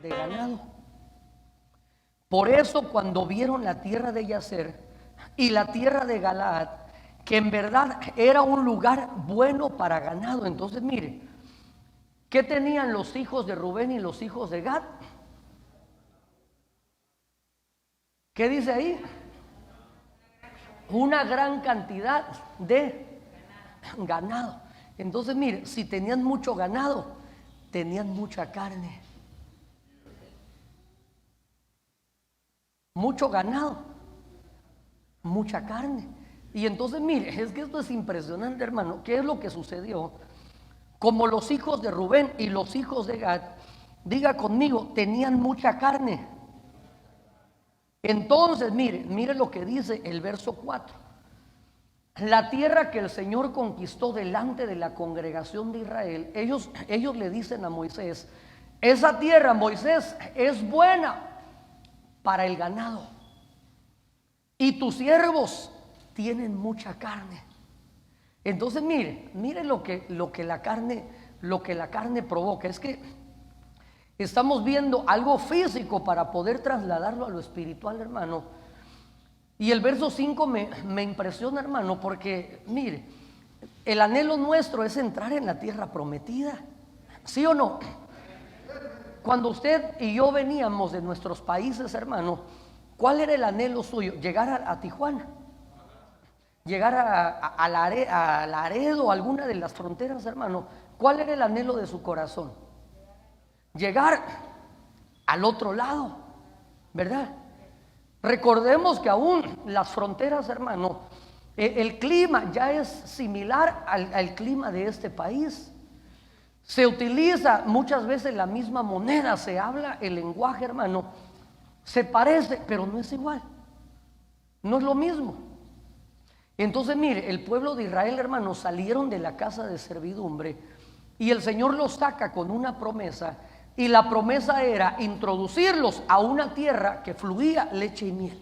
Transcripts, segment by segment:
De ganado. Por eso cuando vieron la tierra de Yaser y la tierra de Galaad, que en verdad era un lugar bueno para ganado, entonces mire, ¿qué tenían los hijos de Rubén y los hijos de Gad? ¿Qué dice ahí? Una gran cantidad de ganado. Entonces mire, si tenían mucho ganado, tenían mucha carne. Mucho ganado, mucha carne. Y entonces mire, es que esto es impresionante, hermano. ¿Qué es lo que sucedió? Como los hijos de Rubén y los hijos de Gad, diga conmigo, tenían mucha carne. Entonces mire lo que dice el verso 4. La tierra que el Señor conquistó delante de la congregación de Israel, ellos le dicen a Moisés, esa tierra, Moisés, es buena para el ganado y tus siervos tienen mucha carne. Entonces mire lo que la carne provoca. Es que estamos viendo algo físico para poder trasladarlo a lo espiritual, hermano. Y el verso 5 me impresiona, hermano, porque mire, el anhelo nuestro es entrar en la tierra prometida, ¿sí o no? Cuando usted y yo veníamos de nuestros países, hermano, ¿cuál era el anhelo suyo? Llegar a Tijuana, llegar a Laredo, alguna de las fronteras, hermano. ¿Cuál era el anhelo de su corazón? Llegar al otro lado, ¿verdad? Recordemos que aún las fronteras, hermano, el clima ya es similar al clima de este país. Se utiliza muchas veces la misma moneda, se habla el lenguaje, hermano, se parece, pero no es igual, no es lo mismo. Entonces mire, el pueblo de Israel, hermano, salieron de la casa de servidumbre y el Señor los saca con una promesa, y la promesa era introducirlos a una tierra que fluía leche y miel,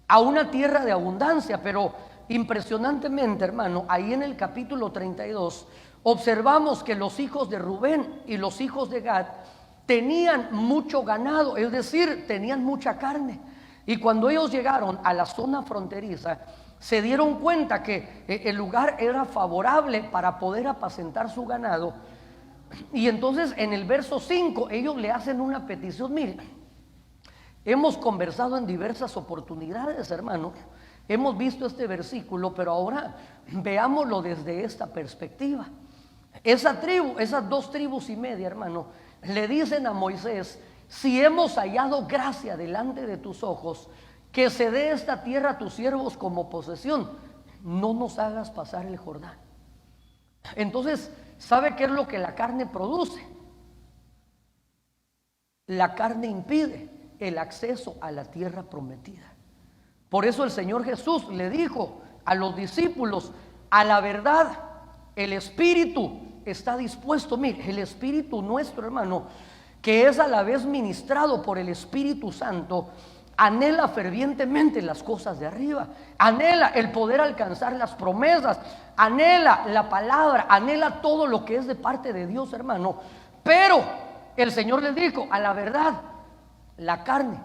a una tierra de abundancia. Pero impresionantemente, hermano, ahí en el capítulo 32 observamos que los hijos de Rubén y los hijos de Gad tenían mucho ganado, es decir, tenían mucha carne. Y cuando ellos llegaron a la zona fronteriza, se dieron cuenta que el lugar era favorable para poder apacentar su ganado. Y entonces en el verso 5 ellos le hacen una petición. Mire, hemos conversado en diversas oportunidades, hermano, hemos visto este versículo, pero ahora veámoslo desde esta perspectiva. Esa tribu, esas 2 tribus y media, hermano, le dicen a Moisés, si hemos hallado gracia delante de tus ojos, que se dé esta tierra a tus siervos como posesión, no nos hagas pasar el Jordán. Entonces, ¿sabe qué es lo que la carne produce? La carne impide el acceso a la tierra prometida. Por eso el Señor Jesús le dijo a los discípulos, a la verdad, el Espíritu está dispuesto. Mire, el Espíritu nuestro, hermano, que es a la vez ministrado por el Espíritu Santo, anhela fervientemente las cosas de arriba, anhela el poder alcanzar las promesas, anhela la palabra, anhela todo lo que es de parte de Dios, hermano. Pero el Señor les dijo, a la verdad, la carne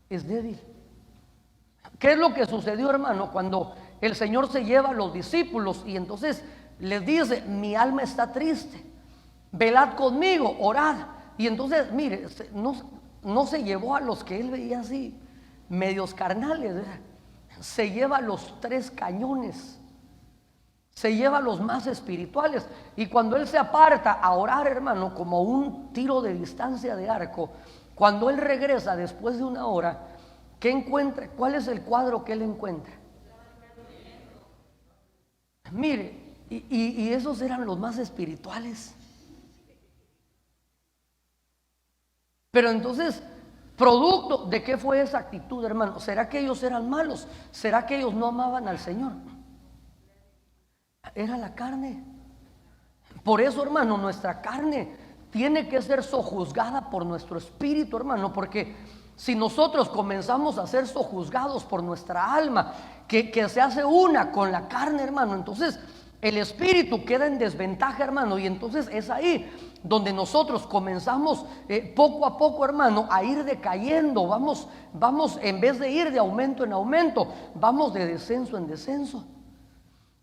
es débil. ¿Qué es lo que sucedió, hermano, cuando el Señor se lleva a los discípulos y entonces les dice, mi alma está triste, velad conmigo, orad? Y entonces, mire, no se llevó a los que él veía así, medios carnales, ¿verdad? Se lleva a los 3 cañones, se lleva a los más espirituales. Y cuando él se aparta a orar, hermano, como un tiro de distancia de arco, cuando él regresa después de una hora, ¿qué encuentra? ¿Cuál es el cuadro que él encuentra? Mire, y esos eran los más espirituales. Pero entonces, ¿producto de qué fue esa actitud, hermano? ¿Será que ellos eran malos? ¿Será que ellos no amaban al Señor? Era la carne. Por eso, hermano, nuestra carne tiene que ser sojuzgada por nuestro espíritu, hermano, porque si nosotros comenzamos a ser sojuzgados por nuestra alma, que se hace una con la carne, hermano, entonces el espíritu queda en desventaja, hermano, y entonces es ahí donde nosotros comenzamos poco a poco, hermano, a ir decayendo. Vamos, en vez de ir de aumento en aumento, vamos de descenso en descenso.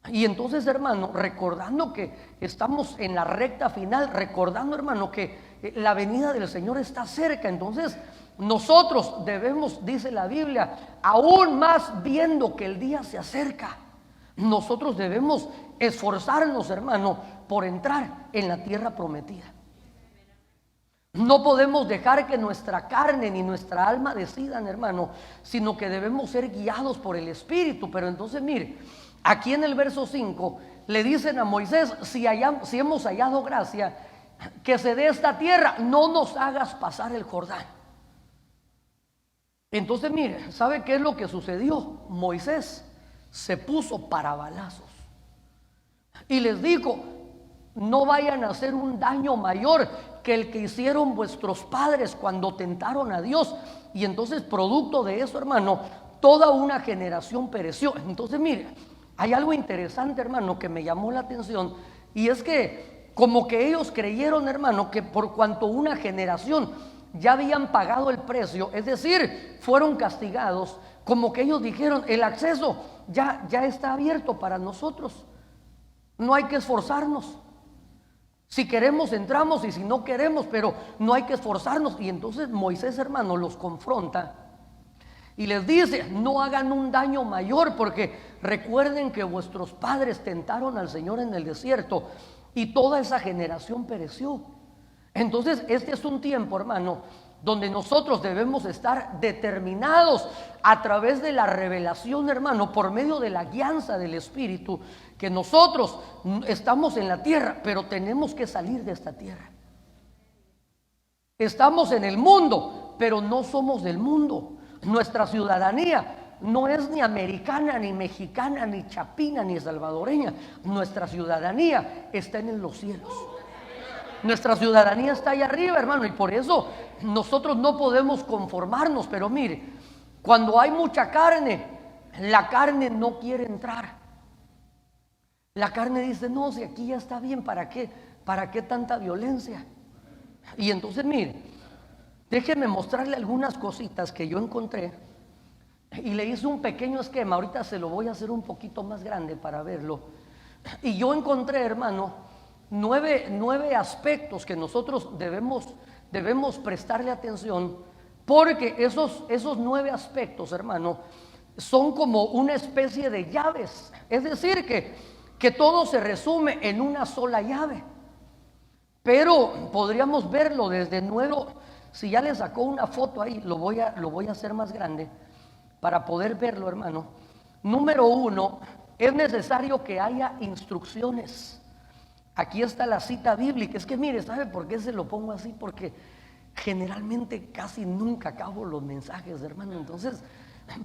Y entonces, hermano, recordando que estamos en la recta final, recordando, hermano, que la venida del Señor está cerca, entonces nosotros debemos, dice la Biblia, aún más viendo que el día se acerca, nosotros debemos esforzarnos, hermano, por entrar en la tierra prometida. No podemos dejar que nuestra carne ni nuestra alma decidan, hermano, sino que debemos ser guiados por el Espíritu. Pero entonces, mire, aquí en el verso 5 le dicen a Moisés: si hemos hallado gracia, que se dé esta tierra, no nos hagas pasar el Jordán. Entonces, mire, ¿sabe qué es lo que sucedió? Moisés se puso para balazos y les dijo: no vayan a hacer un daño mayor que el que hicieron vuestros padres cuando tentaron a Dios. Y entonces, producto de eso, hermano, toda una generación pereció. Entonces, mire, hay algo interesante, hermano, que me llamó la atención, y es que como que ellos creyeron, hermano, que por cuanto una generación ya habían pagado el precio, es decir, fueron castigados, como que ellos dijeron: el acceso ya está abierto para nosotros, no hay que esforzarnos. Si queremos entramos, y si no queremos, pero no hay que esforzarnos. Y entonces Moisés, hermano, los confronta y les dice: no hagan un daño mayor, porque recuerden que vuestros padres tentaron al Señor en el desierto y toda esa generación pereció. Entonces este es un tiempo, hermano, donde nosotros debemos estar determinados a través de la revelación, hermano, por medio de la guianza del Espíritu, que nosotros estamos en la tierra, pero tenemos que salir de esta tierra. Estamos en el mundo, pero no somos del mundo. Nuestra ciudadanía no es ni americana, ni mexicana, ni chapina, ni salvadoreña. Nuestra ciudadanía está en los cielos. Nuestra ciudadanía está allá arriba, hermano, y por eso nosotros no podemos conformarnos. Pero mire, cuando hay mucha carne, la carne no quiere entrar. La carne dice: no, si aquí ya está bien, ¿para qué tanta violencia? Y entonces, mire, déjeme mostrarle algunas cositas que yo encontré, y le hice un pequeño esquema. Ahorita se lo voy a hacer un poquito más grande para verlo. Y yo encontré, hermano, nueve aspectos que nosotros debemos prestarle atención, porque esos 9 aspectos, hermano, son como una especie de llaves. Es decir, que todo se resume en una sola llave, pero podríamos verlo desde nuevo. Si ya le sacó una foto ahí, lo voy a hacer más grande para poder verlo, hermano. Número 1, es necesario que haya instrucciones. Aquí está la cita bíblica. Es que mire, ¿sabe por qué se lo pongo así? Porque generalmente casi nunca acabo los mensajes, hermano. Entonces,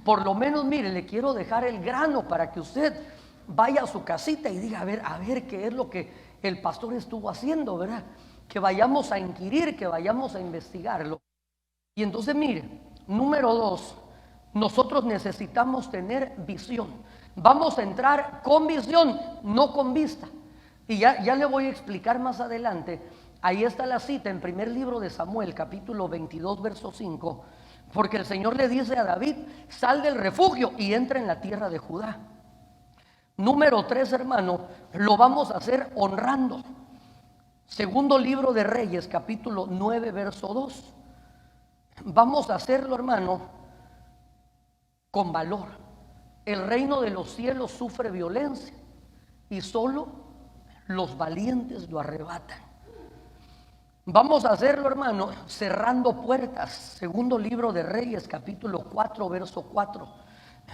por lo menos, mire, le quiero dejar el grano para que usted vaya a su casita y diga: a ver qué es lo que el pastor estuvo haciendo, ¿verdad? Que vayamos a inquirir, que vayamos a investigarlo. Y entonces, mire, número 2, nosotros necesitamos tener visión. Vamos a entrar con visión, no con vista. Y ya le voy a explicar más adelante. Ahí está la cita en primer libro de Samuel, capítulo 22, verso 5. Porque el Señor le dice a David: sal del refugio y entra en la tierra de Judá. Número 3, hermano, lo vamos a hacer honrando. Segundo libro de Reyes, capítulo 9, verso 2. Vamos a hacerlo, hermano, con valor. El reino de los cielos sufre violencia y solo los valientes lo arrebatan. Vamos a hacerlo, hermano, cerrando puertas. Segundo libro de Reyes, capítulo 4, verso 4.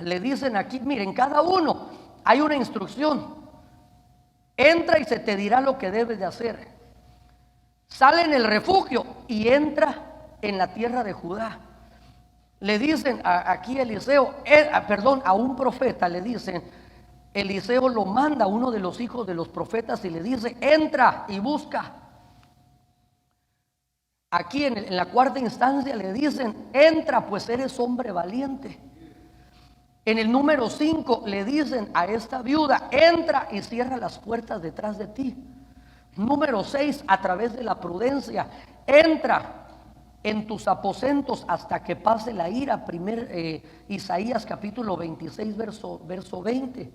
Le dicen aquí: miren, cada uno hay una instrucción. Entra y se te dirá lo que debes de hacer. Sale en el refugio y entra en la tierra de Judá. Le dicen aquí Eliseo, a un profeta le dicen, Eliseo lo manda a uno de los hijos de los profetas y le dice, entra y busca. Aquí en la cuarta instancia le dicen, entra pues eres hombre valiente. En el número 5 le dicen a esta viuda, entra y cierra las puertas detrás de ti. Número 6, a través de la prudencia, entra en tus aposentos hasta que pase la ira. Isaías capítulo 26 verso 20.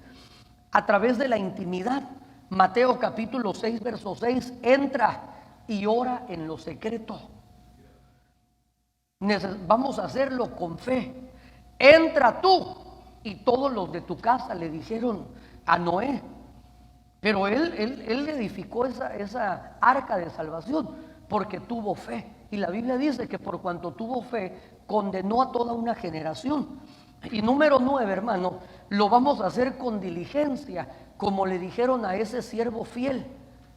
A través de la intimidad, Mateo capítulo 6 verso 6, entra y ora en lo secreto. Vamos a hacerlo con fe. Entra tú. Y todos los de tu casa le dijeron a Noé, pero él edificó esa arca de salvación porque tuvo fe. Y la Biblia dice que por cuanto tuvo fe, condenó a toda una generación. Y número 9, hermano, lo vamos a hacer con diligencia, como le dijeron a ese siervo fiel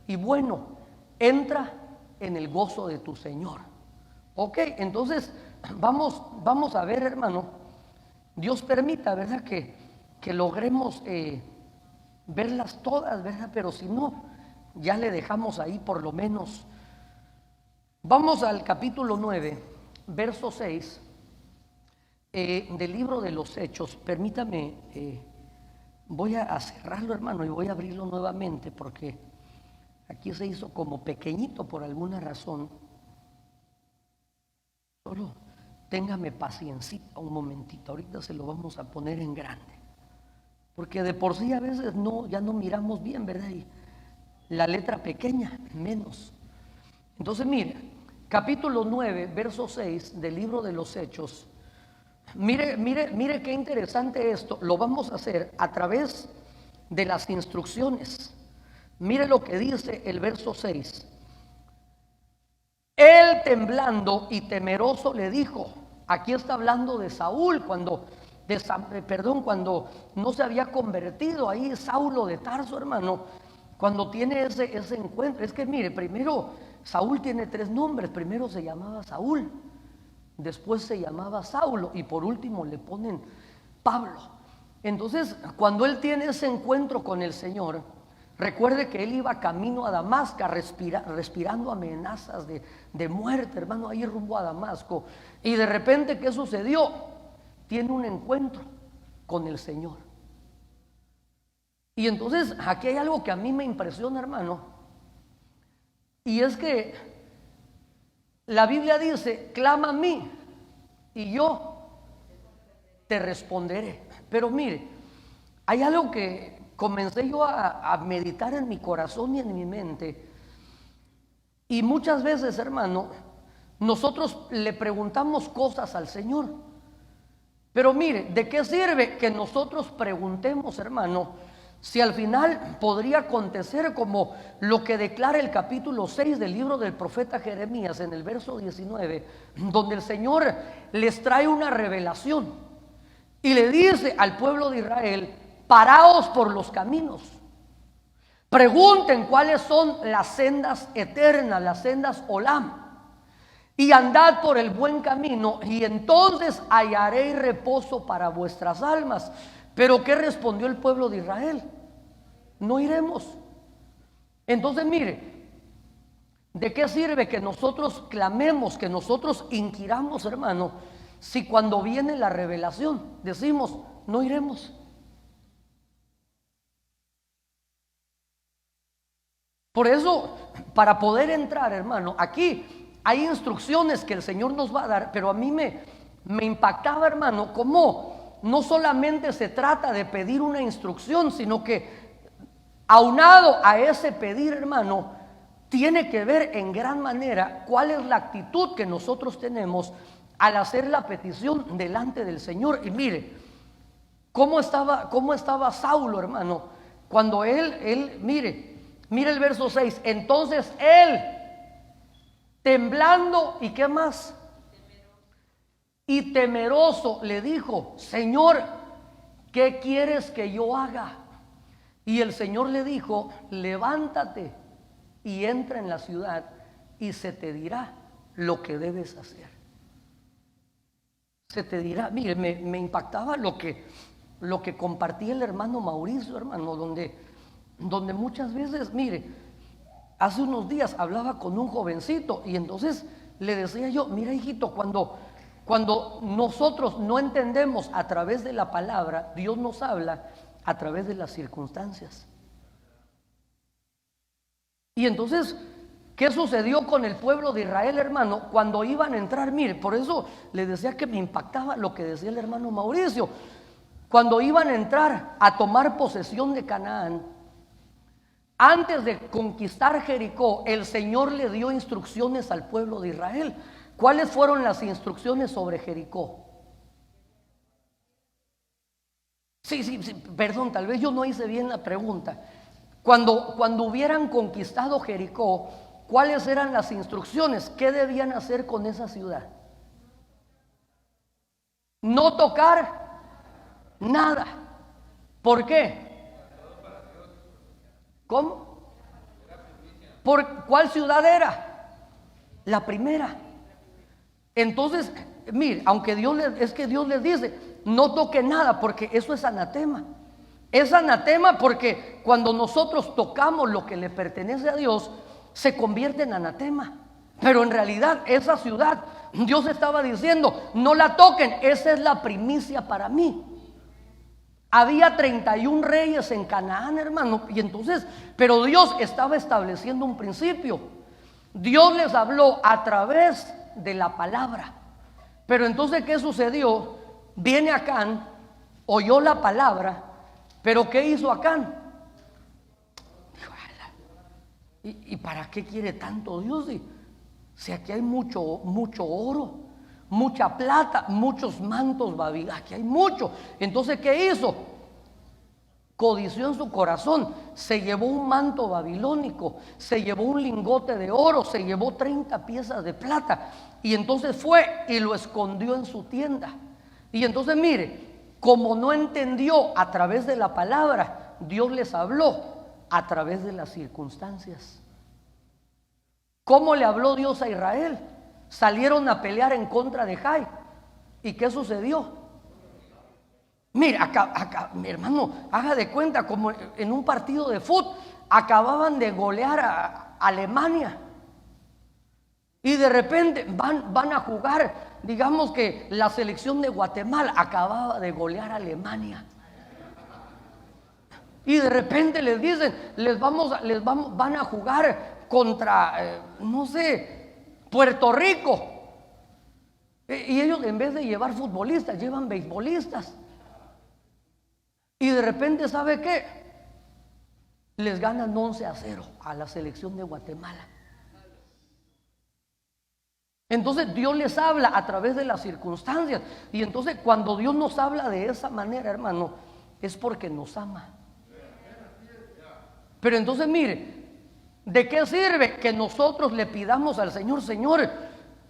y bueno, entra en el gozo de tu Señor. Ok, entonces vamos a ver, hermano. Dios permita, ¿verdad? Que logremos verlas todas, ¿verdad? Pero si no, ya le dejamos ahí por lo menos. Vamos al capítulo 9, verso 6 del libro de los Hechos. Permítame, voy a cerrarlo, hermano, y voy a abrirlo nuevamente porque aquí se hizo como pequeñito por alguna razón. Solo téngame paciencia un momentito, ahorita se lo vamos a poner en grande, porque de por sí a veces ya no miramos bien, ¿verdad? Y la letra pequeña menos. Entonces mire, capítulo 9, verso 6 del libro de los Hechos. Mire qué interesante esto. Lo vamos a hacer a través de las instrucciones. Mire lo que dice el verso 6. Él temblando y temeroso le dijo, aquí está hablando de Saúl, cuando no se había convertido, ahí Saulo de Tarso, hermano, cuando tiene ese encuentro. Es que mire, primero Saúl tiene 3 nombres, primero se llamaba Saúl, después se llamaba Saulo y por último le ponen Pablo. Entonces, cuando él tiene ese encuentro con el Señor, recuerde que él iba camino a Damasco, respirando amenazas de muerte, hermano, ahí rumbo a Damasco. Y de repente, ¿qué sucedió? Tiene un encuentro con el Señor. Y entonces, aquí hay algo que a mí me impresiona, hermano. Y es que la Biblia dice, clama a mí y yo te responderé. Pero mire, hay algo que comencé yo a meditar en mi corazón y en mi mente. Y muchas veces, hermano, nosotros le preguntamos cosas al Señor. Pero mire, ¿de qué sirve que nosotros preguntemos, hermano, si al final podría acontecer como lo que declara el capítulo 6 del libro del profeta Jeremías en el verso 19, donde el Señor les trae una revelación y le dice al pueblo de Israel: paraos por los caminos, pregunten cuáles son las sendas eternas, las sendas Olam, y andad por el buen camino, y entonces hallaréis reposo para vuestras almas. Pero ¿qué respondió el pueblo de Israel? No iremos. Entonces mire, ¿de qué sirve que nosotros clamemos, que nosotros inquiramos, hermano, si cuando viene la revelación decimos no iremos? Por eso, para poder entrar, hermano, aquí hay instrucciones que el Señor nos va a dar, pero a mí me impactaba, hermano, cómo no solamente se trata de pedir una instrucción, sino que aunado a ese pedir, hermano, tiene que ver en gran manera cuál es la actitud que nosotros tenemos al hacer la petición delante del Señor. Y mire, cómo estaba Saulo, hermano, cuando él mire el verso 6. Entonces él, temblando, ¿y qué más? Y temeroso le dijo: Señor, ¿qué quieres que yo haga? Y el Señor le dijo: levántate y entra en la ciudad y se te dirá lo que debes hacer. Se te dirá, mire, me impactaba lo que compartía el hermano Mauricio, hermano, donde muchas veces, mire, hace unos días hablaba con un jovencito y entonces le decía yo, mira hijito, cuando nosotros no entendemos a través de la palabra, Dios nos habla a través de las circunstancias. Y entonces, ¿qué sucedió con el pueblo de Israel, hermano? Cuando iban a entrar, mire, por eso les decía que me impactaba lo que decía el hermano Mauricio. Cuando iban a entrar a tomar posesión de Canaán, antes de conquistar Jericó, el Señor le dio instrucciones al pueblo de Israel. ¿Cuáles fueron las instrucciones sobre Jericó? Sí, perdón, tal vez yo no hice bien la pregunta. Cuando hubieran conquistado Jericó, ¿cuáles eran las instrucciones? ¿Qué debían hacer con esa ciudad? No tocar nada. ¿Por qué? ¿Cómo? ¿Por cuál ciudad era? La primera. Entonces, mire, aunque Dios les dice, no toque nada, porque eso es anatema. Es anatema porque cuando nosotros tocamos lo que le pertenece a Dios, se convierte en anatema. Pero en realidad esa ciudad, Dios estaba diciendo, no la toquen, esa es la primicia para mí. Había 31 reyes en Canaán, hermano, y entonces, pero Dios estaba estableciendo un principio. Dios les habló a través de la palabra. Pero entonces, ¿qué sucedió? Viene Acán, oyó la palabra, pero ¿qué hizo Acán? Dijo, ¿y para qué quiere tanto Dios? Si aquí hay mucho oro, mucha plata, muchos mantos babilónicos, aquí hay mucho. Entonces, ¿qué hizo? Codició en su corazón, se llevó un manto babilónico, se llevó un lingote de oro, se llevó 30 piezas de plata y entonces fue y lo escondió en su tienda. Y entonces mire, como no entendió a través de la palabra, Dios les habló a través de las circunstancias. ¿Cómo le habló Dios a Israel? Salieron a pelear en contra de Jai. ¿Y qué sucedió? Mira, acá, mi hermano, haga de cuenta como en un partido de fútbol acababan de golear a Alemania y de repente van a jugar, digamos que la selección de Guatemala acababa de golear a Alemania y de repente les dicen, van a jugar contra, no sé, Puerto Rico, y ellos en vez de llevar futbolistas llevan beisbolistas. Y de repente, ¿sabe qué? Les ganan 11-0 a la selección de Guatemala. Entonces Dios les habla a través de las circunstancias. Y entonces cuando Dios nos habla de esa manera, hermano, es porque nos ama. Pero entonces mire, ¿de qué sirve que nosotros le pidamos al Señor, Señor,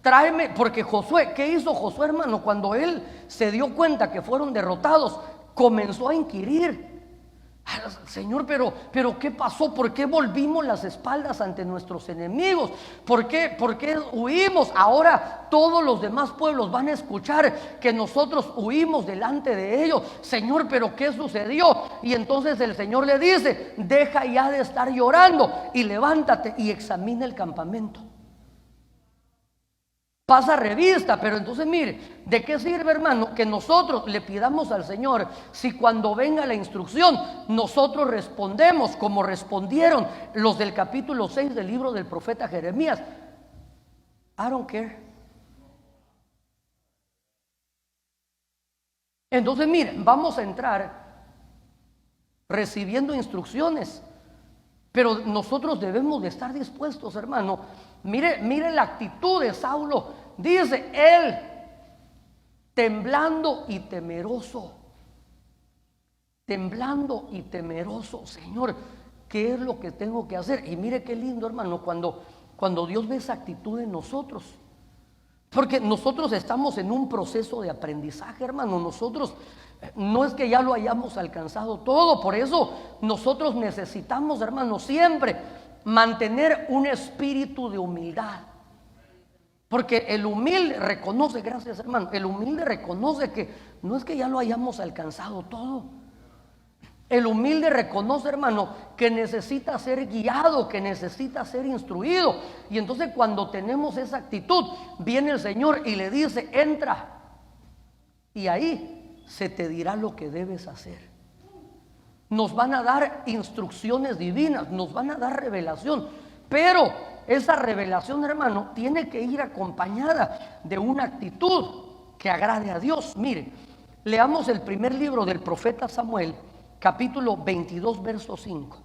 tráeme? Porque Josué, ¿qué hizo Josué, hermano? Cuando él se dio cuenta que fueron derrotados, comenzó a inquirir. Señor, pero ¿qué pasó? ¿Por qué volvimos las espaldas ante nuestros enemigos? ¿Por qué huimos? Ahora todos los demás pueblos van a escuchar que nosotros huimos delante de ellos. Señor, pero ¿qué sucedió? Y entonces el Señor le dice, deja ya de estar llorando y levántate y examina el campamento. Pasa revista, pero entonces mire, ¿de qué sirve, hermano, que nosotros le pidamos al Señor si cuando venga la instrucción nosotros respondemos como respondieron los del capítulo 6 del libro del profeta Jeremías? I don't care. Entonces mire, vamos a entrar recibiendo instrucciones, pero nosotros debemos de estar dispuestos, hermano. Mire la actitud de Saulo. Dice él, temblando y temeroso. Temblando y temeroso. Señor, ¿qué es lo que tengo que hacer? Y mire qué lindo, hermano, cuando Dios ve esa actitud en nosotros. Porque nosotros estamos en un proceso de aprendizaje, hermano. Nosotros no es que ya lo hayamos alcanzado todo. Por eso nosotros necesitamos, hermano, siempre mantener un espíritu de humildad. Porque el humilde reconoce, gracias hermano, el humilde reconoce que no es que ya lo hayamos alcanzado todo. El humilde reconoce, hermano, que necesita ser guiado, que necesita ser instruido. Y entonces cuando tenemos esa actitud, viene el Señor y le dice, entra. Y ahí se te dirá lo que debes hacer. Nos van a dar instrucciones divinas, nos van a dar revelación. Pero esa revelación, hermano, tiene que ir acompañada de una actitud que agrade a Dios. Mire, leamos el primer libro del profeta Samuel, capítulo 22, verso 5.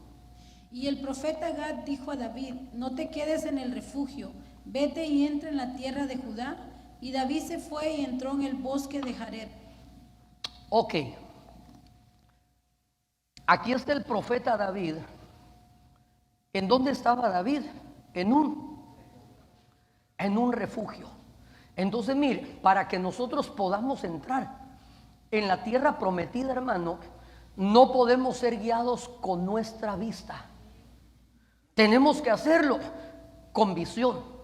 Y el profeta Gad dijo a David: no te quedes en el refugio, vete y entra en la tierra de Judá. Y David se fue y entró en el bosque de Jared. Ok, aquí está el profeta David. ¿En dónde estaba David? En un refugio. Entonces mire, para que nosotros podamos entrar en la tierra prometida, hermano, no podemos ser guiados con nuestra vista. Tenemos que hacerlo con visión.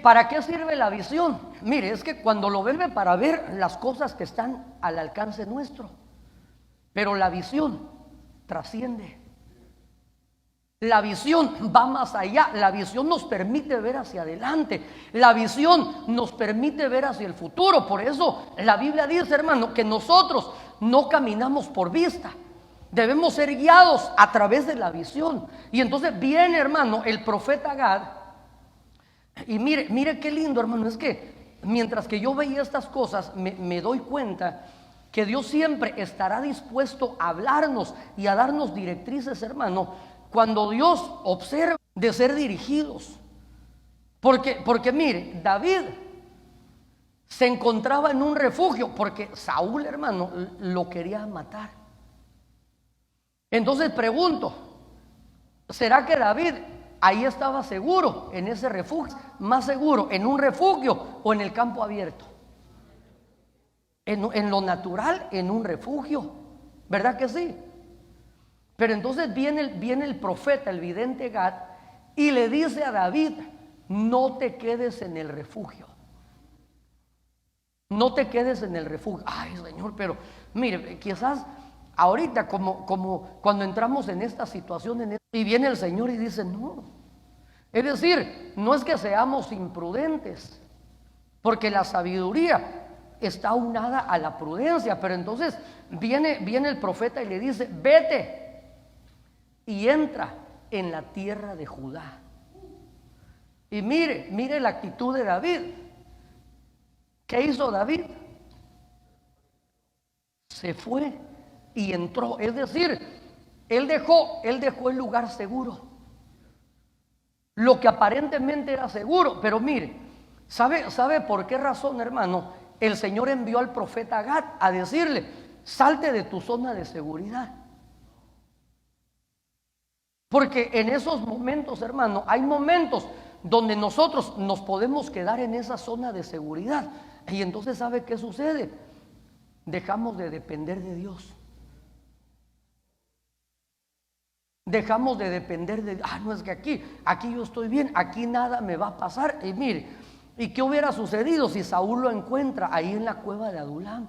¿Para qué sirve la visión? Mire, es que cuando lo ven para ver las cosas que están al alcance nuestro, pero la visión trasciende. La visión va más allá. La visión nos permite ver hacia adelante. La visión nos permite ver hacia el futuro. Por eso la Biblia dice, hermano, que nosotros no caminamos por vista. Debemos ser guiados a través de la visión. Y entonces viene, hermano, el profeta Gad. Y mire qué lindo, hermano. Es que mientras que yo veía estas cosas, me doy cuenta que Dios siempre estará dispuesto a hablarnos y a darnos directrices, hermano, cuando Dios observa de ser dirigidos. Porque mire, David se encontraba en un refugio porque Saúl, hermano, lo quería matar. Entonces pregunto, ¿será que David ahí estaba seguro en ese refugio? ¿Más seguro en un refugio o en el campo abierto? En lo natural, en un refugio, ¿verdad que sí? Pero entonces viene el profeta, el vidente Gad, y le dice a David: no te quedes en el refugio. No te quedes en el refugio. Ay, Señor, pero mire, quizás ahorita como cuando entramos en esta situación y viene el Señor y dice no. Es decir, no es que seamos imprudentes, porque la sabiduría está unada a la prudencia. Pero entonces viene el profeta y le dice: vete y entra en la tierra de Judá. Y mire la actitud de David. ¿Qué hizo David? Se fue y entró. Es decir, él dejó el lugar seguro, lo que aparentemente era seguro. Pero mire, ¿sabe por qué razón, hermano? El Señor envió al profeta Gad a decirle: salte de tu zona de seguridad. Porque en esos momentos, hermano, hay momentos donde nosotros nos podemos quedar en esa zona de seguridad. Y entonces, ¿sabe qué sucede? Dejamos de depender de Dios. Dejamos de depender de... no, es que aquí yo estoy bien, aquí nada me va a pasar. Y mire, ¿y qué hubiera sucedido si Saúl lo encuentra ahí en la cueva de Adulam?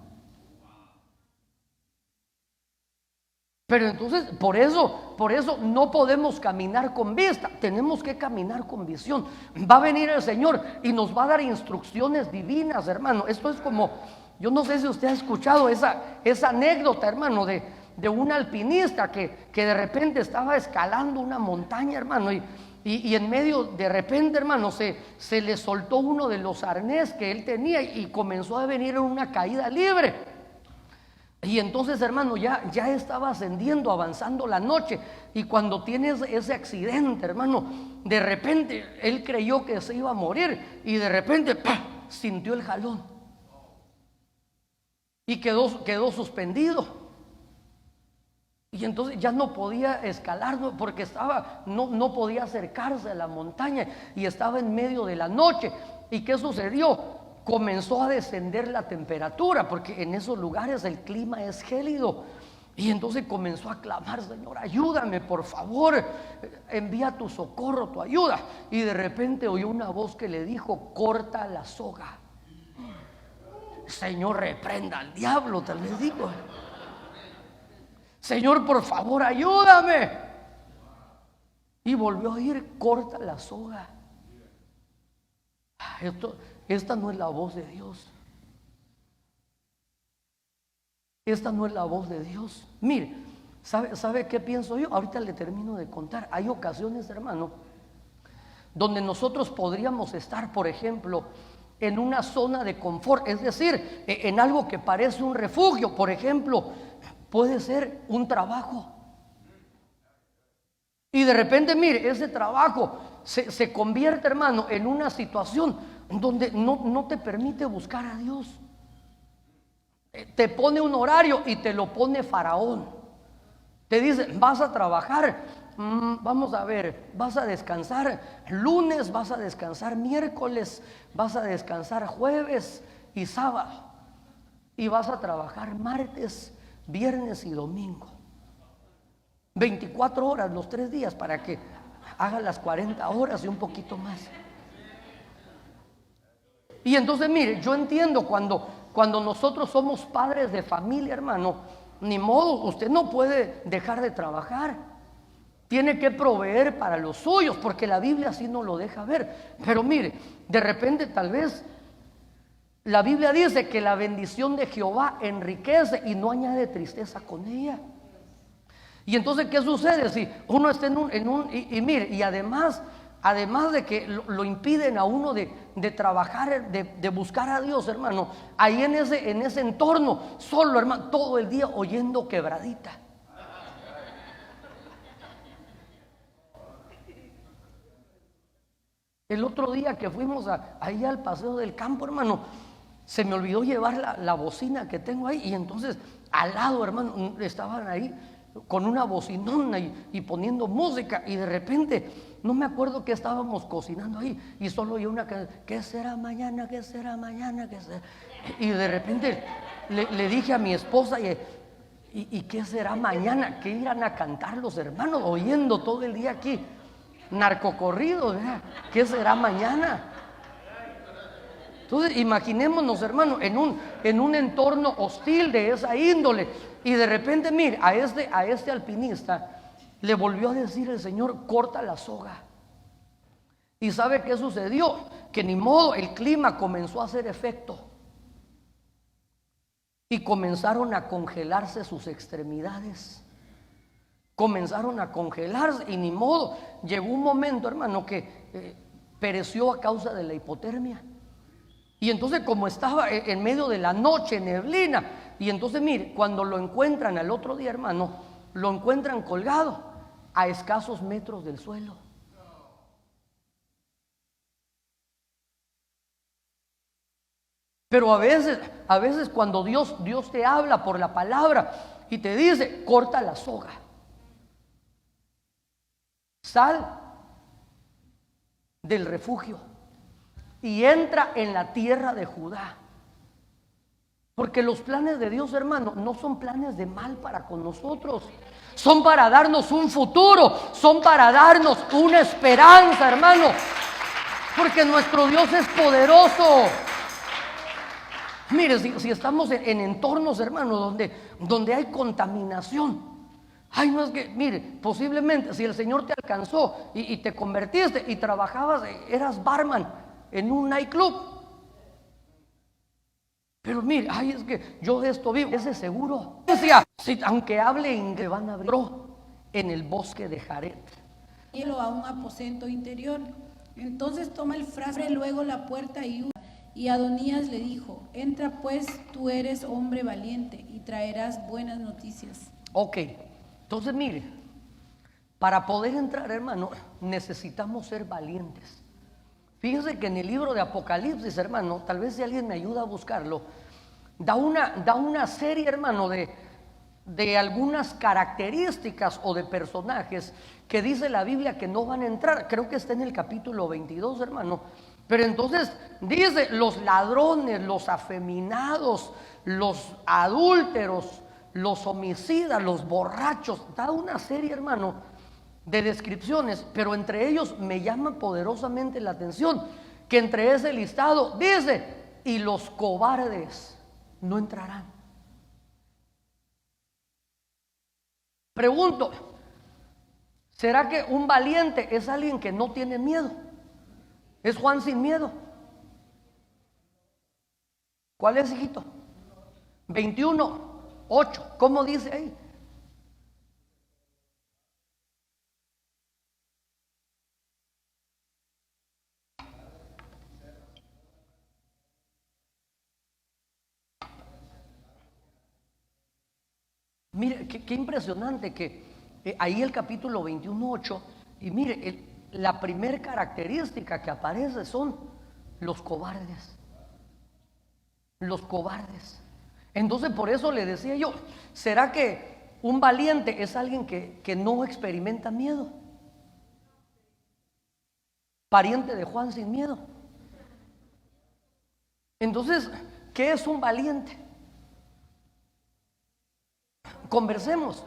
Pero entonces, por eso no podemos caminar con vista, tenemos que caminar con visión. Va a venir el Señor y nos va a dar instrucciones divinas, hermano. Esto es como, yo no sé si usted ha escuchado esa anécdota, hermano, de un alpinista que de repente estaba escalando una montaña, hermano, y en medio, de repente, hermano, se le soltó uno de los arnés que él tenía y comenzó a venir en una caída libre. Y entonces, hermano, ya estaba ascendiendo, avanzando la noche. Y cuando tienes ese accidente, hermano, de repente él creyó que se iba a morir y de repente ¡pah!, sintió el jalón y quedó suspendido. Y entonces ya no podía escalar porque no podía acercarse a la montaña y estaba en medio de la noche. ¿Y qué sucedió? Comenzó a descender la temperatura, porque en esos lugares el clima es gélido. Y entonces comenzó a clamar: Señor, ayúdame, por favor, envía tu socorro, tu ayuda. Y de repente oyó una voz que le dijo: corta la soga. Señor, reprenda al diablo, te les digo. Señor, por favor, ayúdame. Y volvió a ir: corta la soga. Esta no es la voz de Dios. Esta no es la voz de Dios. Mire, ¿sabe qué pienso yo? Ahorita le termino de contar. Hay ocasiones, hermano, donde nosotros podríamos estar, por ejemplo, en una zona de confort, es decir, en algo que parece un refugio. Por ejemplo, puede ser un trabajo. Y de repente, mire, ese trabajo se convierte, hermano, en una situación donde no te permite buscar a Dios. Te pone un horario y te lo pone Faraón. Te dice: vas a trabajar, vamos a ver, vas a descansar lunes, vas a descansar miércoles, vas a descansar jueves y sábado, y vas a trabajar martes, viernes y domingo. 24 horas los 3 días para que haga las 40 horas y un poquito más. Y entonces, mire, yo entiendo cuando nosotros somos padres de familia, hermano, ni modo, usted no puede dejar de trabajar. Tiene que proveer para los suyos, porque la Biblia así no lo deja ver. Pero mire, de repente tal vez la Biblia dice que la bendición de Jehová enriquece y no añade tristeza con ella. Y entonces, ¿qué sucede? Si uno está y mire, y además de que lo impiden a uno de trabajar, de buscar a Dios, hermano, ahí en ese entorno, solo, hermano, todo el día oyendo quebradita. El otro día que fuimos ahí al paseo del campo, hermano, se me olvidó llevar la bocina que tengo ahí, y entonces al lado, hermano, estaban ahí con una bocinona y poniendo música, y de repente no me acuerdo qué estábamos cocinando ahí, y solo oí una que: ¿qué será mañana? ¿Qué será mañana? ¿Qué será? Y de repente le dije a mi esposa: ¿y qué será mañana? ¿Qué irán a cantar los hermanos oyendo todo el día aquí? Narcocorridos, ¿verdad? ¿Qué será mañana? Entonces, imaginémonos, hermano, en un entorno hostil de esa índole. Y de repente, mire, a este alpinista le volvió a decir el Señor: corta la soga. ¿Y sabe qué sucedió? Que ni modo, el clima comenzó a hacer efecto y comenzaron a congelarse sus extremidades. Comenzaron a congelarse y ni modo, llegó un momento, hermano, que pereció a causa de la hipotermia. Y entonces, como estaba en medio de la noche, neblina, y entonces mire, cuando lo encuentran al otro día, hermano, lo encuentran colgado a escasos metros del suelo. Pero a veces cuando Dios te habla por la palabra y te dice: corta la soga, sal del refugio y entra en la tierra de Judá. Porque los planes de Dios, hermano, no son planes de mal para con nosotros. Son para darnos un futuro, son para darnos una esperanza, hermano. Porque nuestro Dios es poderoso. Mire, si estamos en entornos, hermano, donde hay contaminación. Ay, no, es que, mire, posiblemente si el Señor te alcanzó y te convertiste y trabajabas, eras barman en un nightclub. Pero mire, ay, es que yo de esto vivo. Ese seguro. Decía, aunque hable inglés, van a abrir en el bosque de Jaret. Hielo a un aposento interior. Entonces toma el frasco, luego la puerta y huye. Y Adonías le dijo: entra pues, tú eres hombre valiente y traerás buenas noticias. Ok, entonces mire, para poder entrar, hermano, necesitamos ser valientes. Fíjese que en el libro de Apocalipsis, hermano, tal vez si alguien me ayuda a buscarlo, da una serie, hermano, de algunas características o de personajes que dice la Biblia que no van a entrar. Creo que está en el capítulo 22, hermano. Pero entonces dice: los ladrones, los afeminados, los adúlteros, los homicidas, los borrachos, da una serie, hermano, de descripciones, pero entre ellos me llama poderosamente la atención que entre ese listado dice, y los cobardes no entrarán. Pregunto, ¿será que un valiente es alguien que no tiene miedo? ¿Es Juan sin miedo? ¿Cuál es, hijito? 21:8. ¿Cómo dice ahí? Mire, qué impresionante que ahí el capítulo 21:8, y mire, la primera característica que aparece son los cobardes. Los cobardes. Entonces por eso le decía yo, ¿será que un valiente es alguien que no experimenta miedo? Pariente de Juan sin miedo. Entonces, ¿qué es un valiente? Conversemos.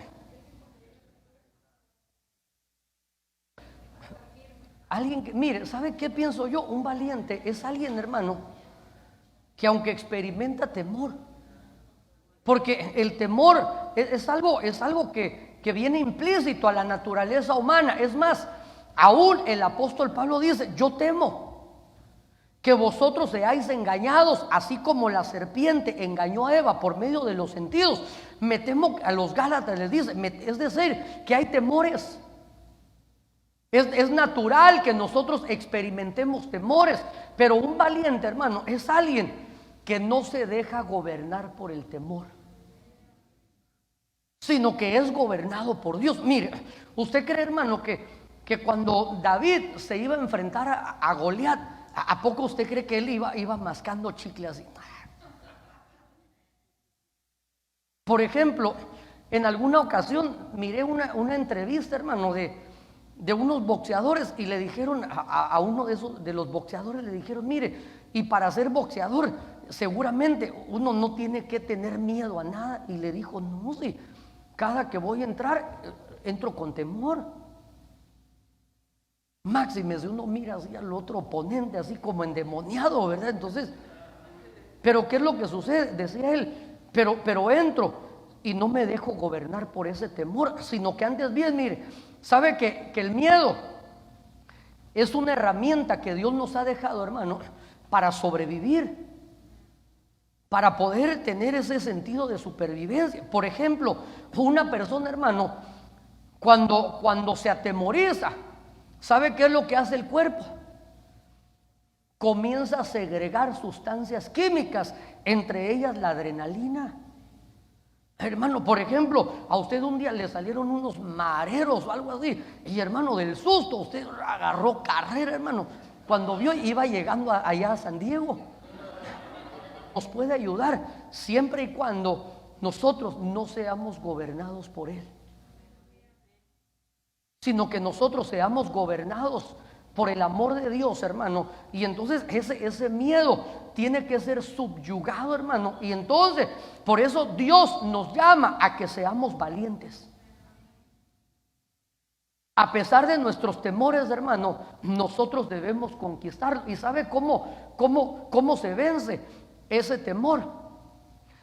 Alguien que, mire, ¿sabe qué pienso yo? Un valiente es alguien, hermano, que aunque experimenta temor, porque el temor es algo que viene implícito a la naturaleza humana. Es más, aún el apóstol Pablo dice, yo temo que vosotros seáis engañados, así como la serpiente engañó a Eva por medio de los sentidos. Me temo, a los Gálatas les dice, es decir, que hay temores. Es natural que nosotros experimentemos temores, pero un valiente, hermano, es alguien que no se deja gobernar por el temor, sino que es gobernado por Dios. Mire, ¿usted cree, hermano, que cuando David se iba a enfrentar a Goliat, ¿a poco usted cree que él iba mascando chicle así? Por ejemplo, en alguna ocasión miré una entrevista, hermano, de unos boxeadores, y le dijeron a uno de los boxeadores, le dijeron, mire, y para ser boxeador seguramente uno no tiene que tener miedo a nada. Y le dijo, no, sí, cada que voy a entrar, entro con temor. Máxime si uno mira así al otro oponente así como endemoniado, ¿verdad? Entonces, pero ¿qué es lo que sucede? Decía él, pero entro y no me dejo gobernar por ese temor, sino que antes bien, mire, sabe que el miedo es una herramienta que Dios nos ha dejado, hermano, para sobrevivir, para poder tener ese sentido de supervivencia. Por ejemplo, una persona, hermano, cuando se atemoriza, ¿sabe qué es lo que hace el cuerpo? Comienza a segregar sustancias químicas, entre ellas la adrenalina. Hermano, por ejemplo, a usted un día le salieron unos mareros o algo así, y hermano, del susto, usted agarró carrera, hermano. Cuando vio, iba llegando allá a San Diego. Nos puede ayudar siempre y cuando nosotros no seamos gobernados por él, sino que nosotros seamos gobernados por el amor de Dios, hermano. Y entonces ese miedo tiene que ser subyugado, hermano. Y entonces, por eso Dios nos llama a que seamos valientes. A pesar de nuestros temores, hermano, nosotros debemos conquistar. ¿Y sabe cómo se vence ese temor?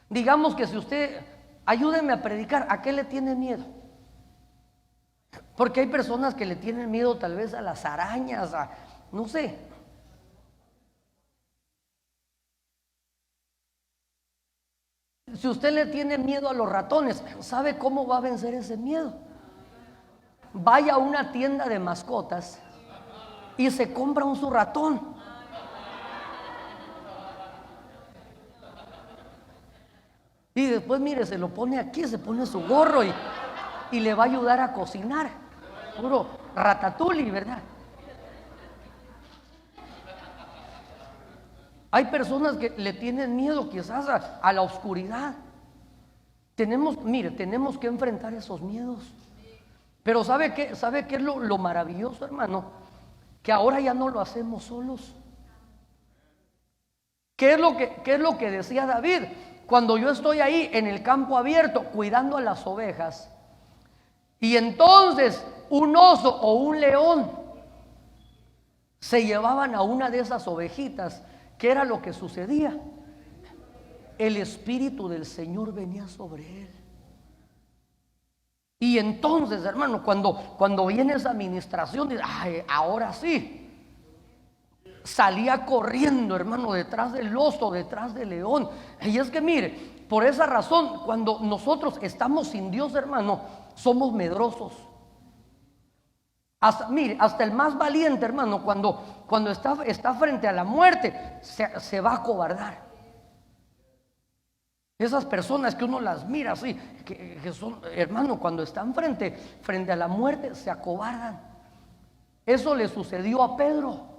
Digamos que si usted, ayúdeme a predicar, ¿a qué le tiene miedo? Porque hay personas que le tienen miedo tal vez a las arañas, no sé. Si usted le tiene miedo a los ratones, ¿sabe cómo va a vencer ese miedo? Vaya a una tienda de mascotas y se compra su ratón. Y después, mire, se lo pone aquí, se pone su gorro y le va a ayudar a cocinar. Puro ratatouille, ¿verdad? Hay personas que le tienen miedo quizás a la oscuridad. Tenemos que enfrentar esos miedos. Pero ¿sabe qué es lo maravilloso, hermano? Que ahora ya no lo hacemos solos. ¿Qué es lo que decía David? cuando yo estoy ahí en el campo abierto cuidando a las ovejas, y entonces un oso o un león se llevaban a una de esas ovejitas, ¿qué era lo que sucedía? El Espíritu del Señor venía sobre él. Y entonces, hermano, cuando viene esa administración, ay, ahora sí, salía corriendo, hermano, detrás del oso, detrás del león. Y es que mire, por esa razón, cuando nosotros estamos sin Dios, hermano, somos medrosos. Hasta el más valiente, hermano, cuando está frente a la muerte, se va a acobardar. Esas personas que uno las mira así, que son, hermano, cuando están frente a la muerte, se acobardan. Eso le sucedió a Pedro.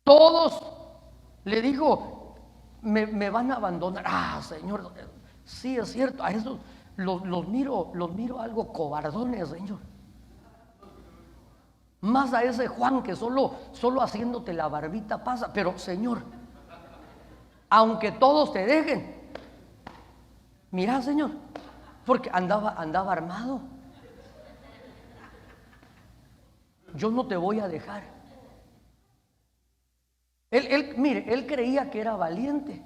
Todos le dijo, me van a abandonar. Señor, sí es cierto, a esos los miro algo cobardones, Señor. Más a ese Juan que solo haciéndote la barbita pasa. Pero Señor, aunque todos te dejen, mira, Señor, porque andaba armado. Yo no te voy a dejar. Él creía que era valiente.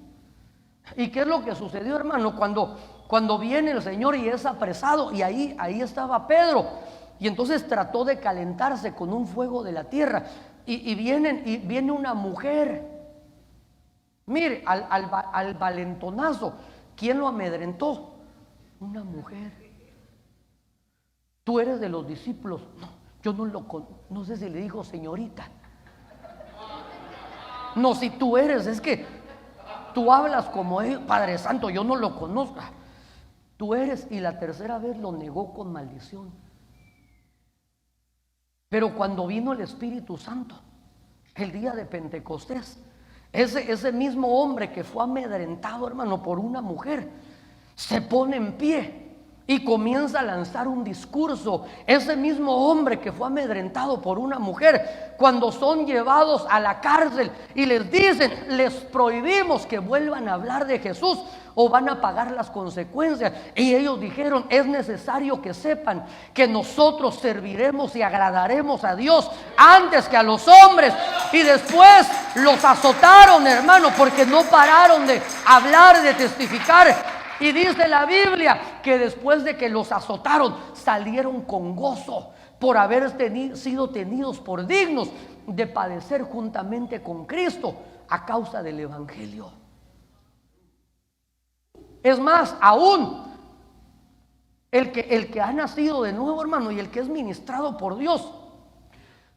¿Y qué es lo que sucedió, hermano? Cuando viene el Señor y es apresado, y ahí estaba Pedro, y entonces trató de calentarse con un fuego de la tierra, y viene una mujer. Mire, al valentonazo, ¿quién lo amedrentó? Una mujer. Tú eres de los discípulos. No, yo no sé si le dijo señorita. No, si tú eres, es que tú hablas como él, Padre Santo, yo no lo conozco. Tú eres, y la tercera vez lo negó con maldición. Pero cuando vino el Espíritu Santo, el día de Pentecostés, ese mismo hombre que fue amedrentado, hermano, por una mujer, se pone en pie y comienza a lanzar un discurso. Ese mismo hombre que fue amedrentado por una mujer, cuando son llevados a la cárcel y les dicen, les prohibimos que vuelvan a hablar de Jesús o van a pagar las consecuencias, y ellos dijeron, es necesario que sepan que nosotros serviremos y agradaremos a Dios antes que a los hombres. Y después los azotaron, hermano, porque no pararon de hablar, de testificar. Y dice la Biblia que después de que los azotaron, salieron con gozo por haber sido tenidos por dignos de padecer juntamente con Cristo a causa del Evangelio. Es más, aún el que ha nacido de nuevo, hermano, y el que es ministrado por Dios,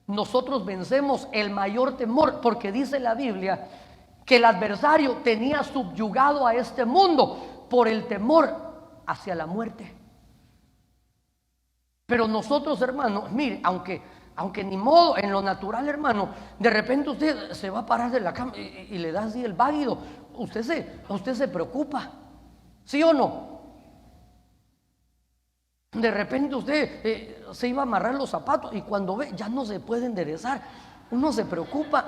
nosotros vencemos el mayor temor, porque dice la Biblia que el adversario tenía subyugado a este mundo por el temor hacia la muerte. Pero nosotros, hermano, mire, aunque ni modo, en lo natural, hermano, de repente usted se va a parar de la cama y le da así el váguido, usted se preocupa, ¿sí o no? De repente usted se iba a amarrar los zapatos y cuando ve ya no se puede enderezar, uno se preocupa.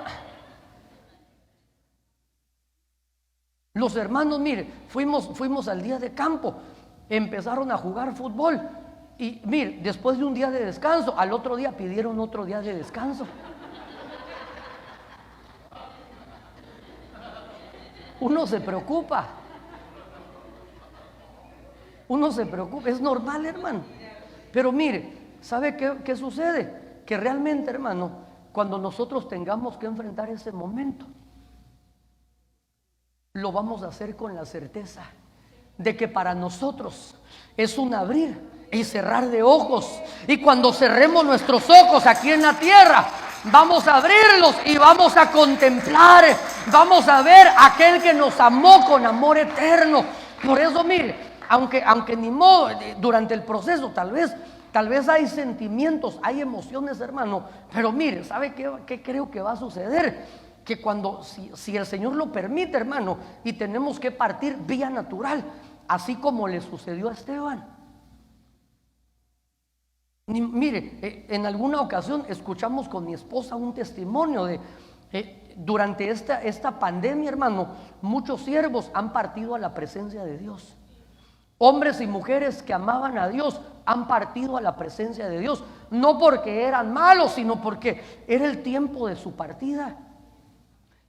Los hermanos, mire, fuimos al día de campo, empezaron a jugar fútbol y mire, después de un día de descanso, al otro día pidieron otro día de descanso. Uno se preocupa. Es normal, hermano. Pero mire, ¿sabe qué sucede? Que realmente, hermano, cuando nosotros tengamos que enfrentar ese momento, lo vamos a hacer con la certeza de que para nosotros es un abrir y cerrar de ojos. Y cuando cerremos nuestros ojos aquí en la tierra, vamos a abrirlos y vamos a contemplar, vamos a ver a aquel que nos amó con amor eterno. Por eso, mire, aunque ni modo, durante el proceso tal vez hay sentimientos, hay emociones, hermano, pero mire, ¿sabe qué creo que va a suceder? Que si el Señor lo permite, hermano, y tenemos que partir vía natural, así como le sucedió a Esteban. Mire, en alguna ocasión escuchamos con mi esposa un testimonio Durante esta pandemia, hermano, muchos siervos han partido a la presencia de Dios. Hombres y mujeres que amaban a Dios han partido a la presencia de Dios, no porque eran malos, sino porque era el tiempo de su partida.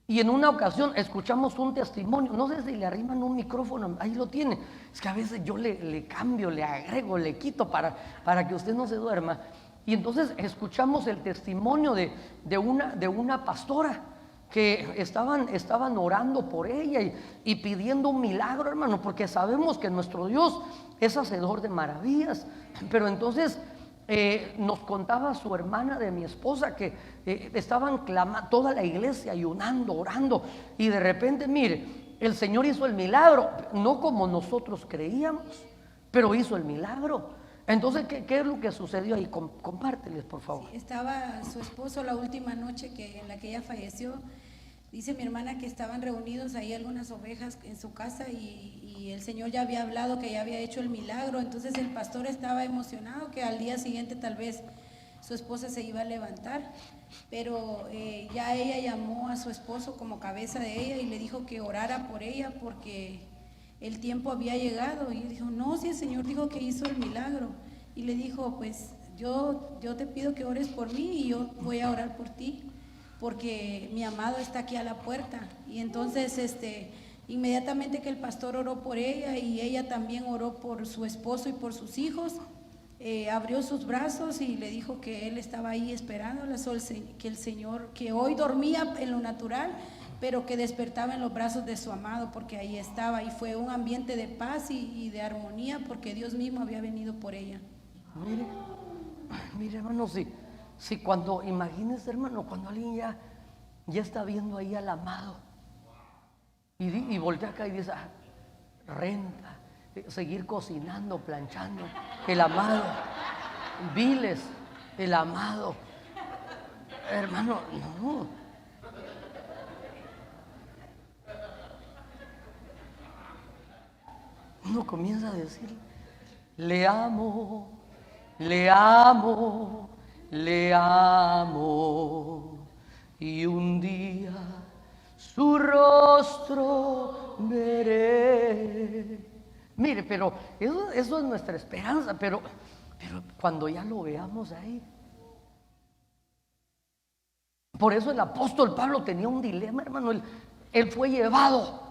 Y en una ocasión escuchamos un testimonio, no sé si le arriman un micrófono, ahí lo tiene. Es que a veces yo le cambio, le agrego, le quito para que usted no se duerma. Y entonces escuchamos el testimonio de una pastora que estaban orando por ella y pidiendo un milagro, hermano, porque sabemos que nuestro Dios es hacedor de maravillas. Pero entonces nos contaba su hermana de mi esposa que estaban clamando, toda la iglesia ayunando, orando, y de repente, mire, el Señor hizo el milagro, no como nosotros creíamos, pero hizo el milagro. Entonces, ¿qué es lo que sucedió ahí? Compárteles, por favor. Sí, estaba su esposo la última noche en la que ella falleció. Dice mi hermana que estaban reunidos ahí algunas ovejas en su casa y el Señor ya había hablado, que ya había hecho el milagro. Entonces el pastor estaba emocionado que al día siguiente tal vez su esposa se iba a levantar, pero ya ella llamó a su esposo como cabeza de ella y le dijo que orara por ella porque el tiempo había llegado. Y dijo, no, si el Señor dijo que hizo el milagro. Y le dijo, pues yo te pido que ores por mí y yo voy a orar por ti, porque mi amado está aquí a la puerta. Y entonces inmediatamente que el pastor oró por ella y ella también oró por su esposo y por sus hijos, abrió sus brazos y le dijo que él estaba ahí esperándola, que el Señor, que hoy dormía en lo natural, pero que despertaba en los brazos de su amado, porque ahí estaba, y fue un ambiente de paz y de armonía, porque Dios mismo había venido por ella. Mire, hermano, si cuando, imagínese, hermano, cuando alguien ya está viendo ahí al amado y voltea acá y dice, renta, seguir cocinando, planchando, el amado, viles, el amado, hermano, no. Uno comienza a decir, le amo, le amo, le amo, y un día su rostro veré. Mire, pero eso es nuestra esperanza, pero cuando ya lo veamos ahí. Por eso el apóstol Pablo tenía un dilema, hermano. Él fue llevado.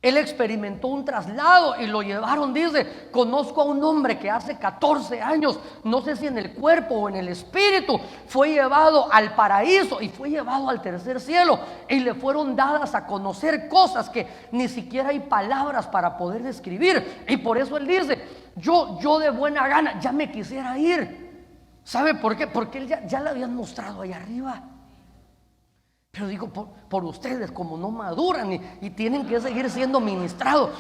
Él experimentó un traslado y lo llevaron, dice, conozco a un hombre que hace 14 años, no sé si en el cuerpo o en el espíritu, fue llevado al paraíso y fue llevado al tercer cielo y le fueron dadas a conocer cosas que ni siquiera hay palabras para poder describir. Y por eso él dice, yo de buena gana ya me quisiera ir. ¿Sabe por qué? Porque él ya le habían mostrado allá arriba. Pero digo, por ustedes, como no maduran y tienen que seguir siendo ministrados,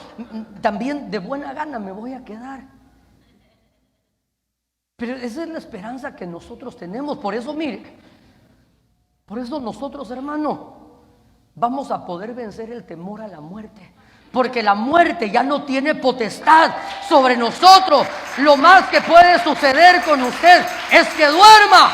también de buena gana me voy a quedar. Pero esa es la esperanza que nosotros tenemos. Por eso, mire, por eso nosotros, hermano, vamos a poder vencer el temor a la muerte. Porque la muerte ya no tiene potestad sobre nosotros. Lo más que puede suceder con usted es que duerma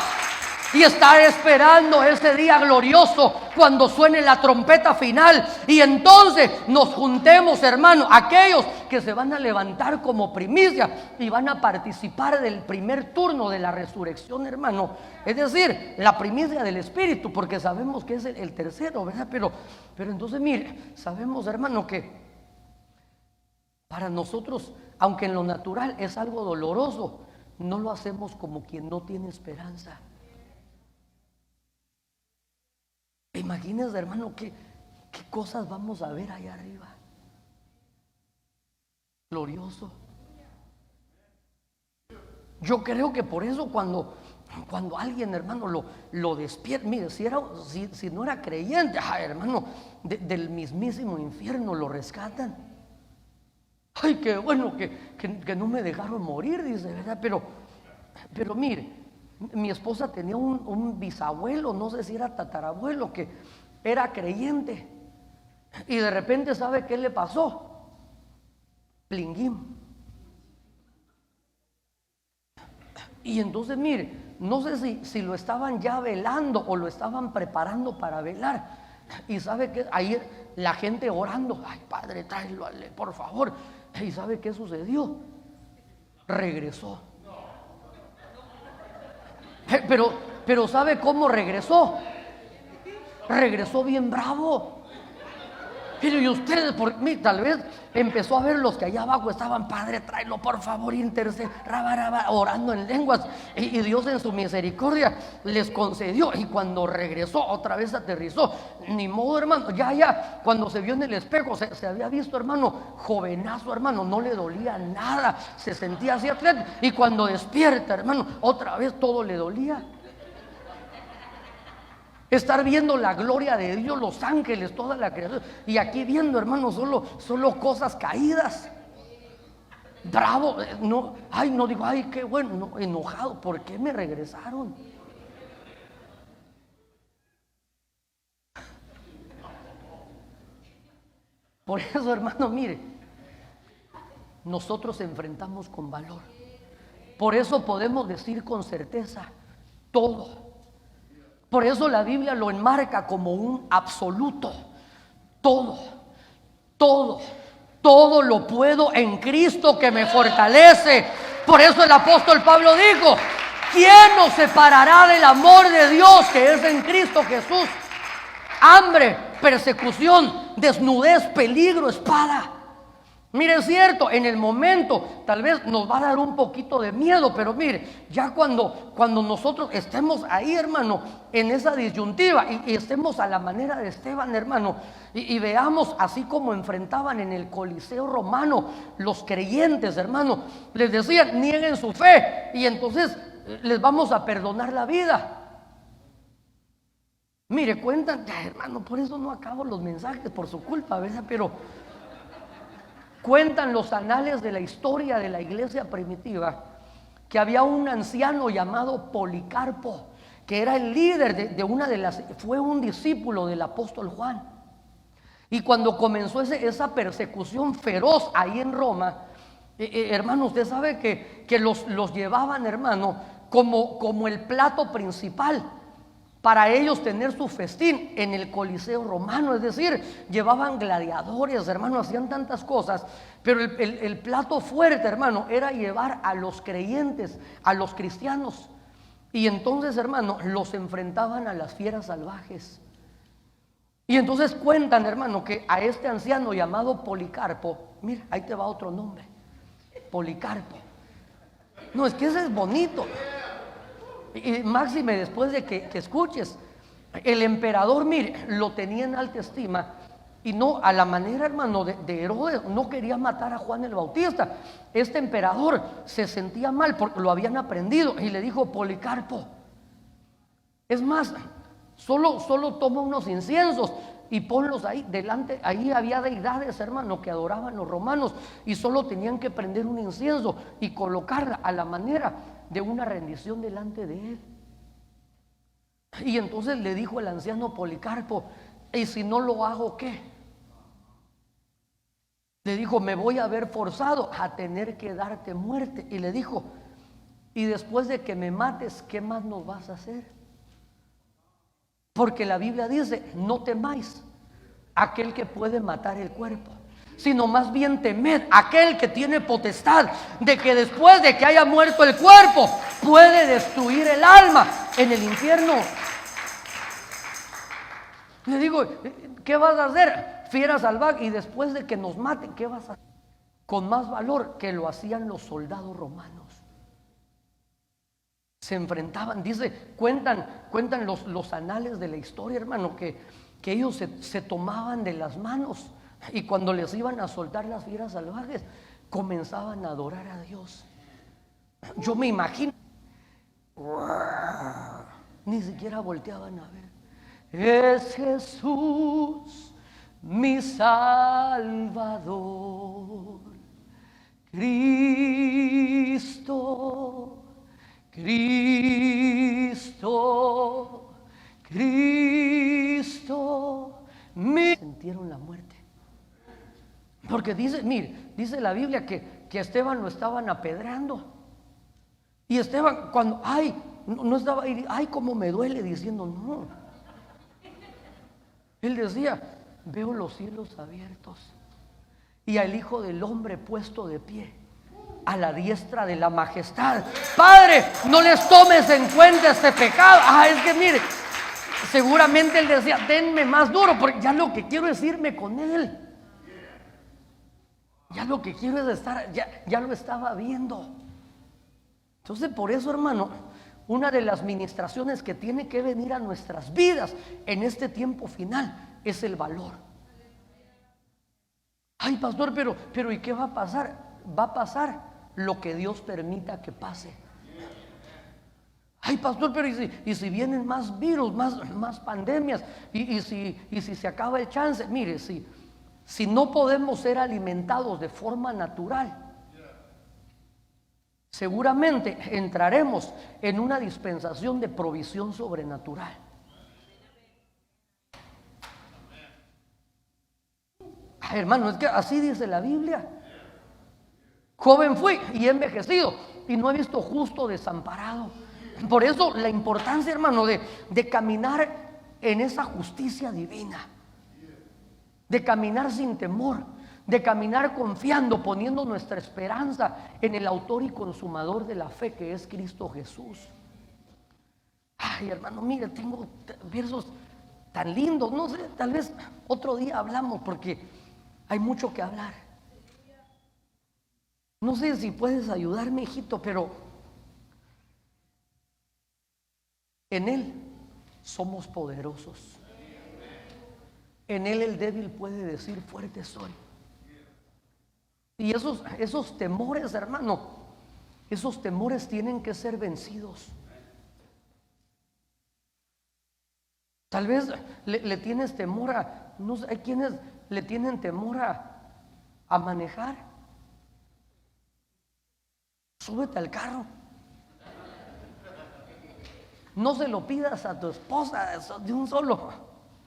y está esperando ese día glorioso cuando suene la trompeta final y entonces nos juntemos, hermano, aquellos que se van a levantar como primicia y van a participar del primer turno de la resurrección, hermano, es decir, la primicia del Espíritu, porque sabemos que es el tercero, ¿verdad? Pero entonces, mire, sabemos, hermano, que para nosotros, aunque en lo natural es algo doloroso, no lo hacemos como quien no tiene esperanza. Imagínense, hermano, qué cosas vamos a ver allá arriba. Glorioso. Yo creo que por eso cuando alguien, hermano, lo despierta, mire, si no era creyente, hermano, del mismísimo infierno lo rescatan. Ay, qué bueno que no me dejaron morir, dice, ¿verdad? Pero mire, mi esposa tenía un bisabuelo, no sé si era tatarabuelo, que era creyente y de repente, ¿sabe qué le pasó? Plinguín. Y entonces mire, no sé si lo estaban ya velando o lo estaban preparando para velar. Y sabe que ahí la gente orando, ay Padre, tráelo, por favor. Y sabe qué sucedió, regresó. Pero ¿sabe cómo regresó? Regresó bien bravo. Pero y ustedes, por mí, tal vez empezó a ver los que allá abajo estaban, Padre, tráelo por favor, intercede, orando en lenguas. Y Dios en su misericordia les concedió. Y cuando regresó, otra vez aterrizó. Ni modo, hermano, ya, cuando se vio en el espejo, se había visto, hermano, jovenazo, hermano, no le dolía nada, se sentía así atleta. Y cuando despierta, hermano, otra vez todo le dolía. Estar viendo la gloria de Dios, los ángeles, toda la creación, y aquí viendo, hermano, solo cosas caídas. Bravo, no, ay, no digo, ay, qué bueno, no, enojado, ¿por qué me regresaron? Por eso, hermano, mire, nosotros enfrentamos con valor. Por eso podemos decir con certeza todo. Por eso la Biblia lo enmarca como un absoluto. Todo lo puedo en Cristo que me fortalece. Por eso el apóstol Pablo dijo, ¿quién nos separará del amor de Dios que es en Cristo Jesús? Hambre, persecución, desnudez, peligro, espada. Mire, es cierto, en el momento tal vez nos va a dar un poquito de miedo, pero mire, ya cuando nosotros estemos ahí, hermano, en esa disyuntiva y estemos a la manera de Esteban, hermano, y veamos así como enfrentaban en el Coliseo romano los creyentes, hermano, les decían, nieguen su fe y entonces les vamos a perdonar la vida. Mire, cuentan, hermano, por eso no acabo los mensajes por su culpa, ¿verdad? Pero cuentan los anales de la historia de la iglesia primitiva que había un anciano llamado Policarpo, que era el líder fue un discípulo del apóstol Juan. Y cuando comenzó esa persecución feroz ahí en Roma, hermano, usted sabe que los llevaban, hermano, como el plato principal para ellos tener su festín en el Coliseo romano. Es decir, llevaban gladiadores, hermano, hacían tantas cosas, pero el plato fuerte, hermano, era llevar a los creyentes, a los cristianos. Y entonces, hermano, los enfrentaban a las fieras salvajes. Y entonces cuentan, hermano, que a este anciano llamado Policarpo, mira, ahí te va otro nombre, Policarpo. No, es que ese es bonito. Y máxime después de que escuches, el emperador, mire, lo tenía en alta estima y no a la manera, hermano, de Herodes. No quería matar a Juan el Bautista. Este emperador se sentía mal porque lo habían aprendido y le dijo, Policarpo, es más, solo toma unos inciensos y ponlos ahí delante. Ahí había deidades, hermano, que adoraban los romanos y solo tenían que prender un incienso y colocarla a la manera de una rendición delante de él. Y entonces le dijo el anciano Policarpo, ¿y si no lo hago qué? Le dijo, me voy a ver forzado a tener que darte muerte. Y le dijo, y después de que me mates, ¿qué más nos vas a hacer? Porque la Biblia dice, no temáis aquel que puede matar el cuerpo, sino más bien temed aquel que tiene potestad de que después de que haya muerto el cuerpo puede destruir el alma en el infierno. Le digo, ¿qué vas a hacer? Fiera salvaje, y después de que nos maten, ¿qué vas a hacer? Con más valor que lo hacían los soldados romanos. Se enfrentaban, cuentan los anales de la historia, hermano, que ellos se tomaban de las manos. Y cuando les iban a soltar las fieras salvajes, comenzaban a adorar a Dios. Yo me imagino, ni siquiera volteaban a ver. Es Jesús mi Salvador, Cristo, sintieron la muerte. Porque dice la Biblia que a Esteban lo estaban apedreando. Y Esteban, cuando, no estaba ahí, cómo me duele, diciendo, no. Él decía, veo los cielos abiertos y al Hijo del Hombre puesto de pie a la diestra de la majestad. Padre, no les tomes en cuenta este pecado. Es que mire, seguramente él decía, denme más duro, porque ya lo que quiero es irme con él. Ya lo que quiero es estar, ya lo estaba viendo. Entonces, por eso, hermano, una de las ministraciones que tiene que venir a nuestras vidas en este tiempo final es el valor. Pastor, pero ¿y qué va a pasar? Va a pasar lo que Dios permita que pase. Pastor, pero ¿y si vienen más virus, más pandemias? ¿Y si se acaba el chance? Mire, si no podemos ser alimentados de forma natural, seguramente entraremos en una dispensación de provisión sobrenatural. Hermano, es que así dice la Biblia. Joven fui y he envejecido y no he visto justo desamparado. Por eso la importancia, hermano, de caminar en esa justicia divina, de caminar sin temor, de caminar confiando, poniendo nuestra esperanza en el autor y consumador de la fe, que es Cristo Jesús. Hermano, mire, tengo versos tan lindos. No sé, tal vez otro día hablamos, porque hay mucho que hablar. No sé si puedes ayudarme, hijito, pero en Él somos poderosos. En Él el débil puede decir, fuerte soy. Y esos temores, hermano, esos temores tienen que ser vencidos. Tal vez le tienes temor no sé, hay quienes le tienen temor a manejar. Súbete al carro. No se lo pidas a tu esposa de un solo.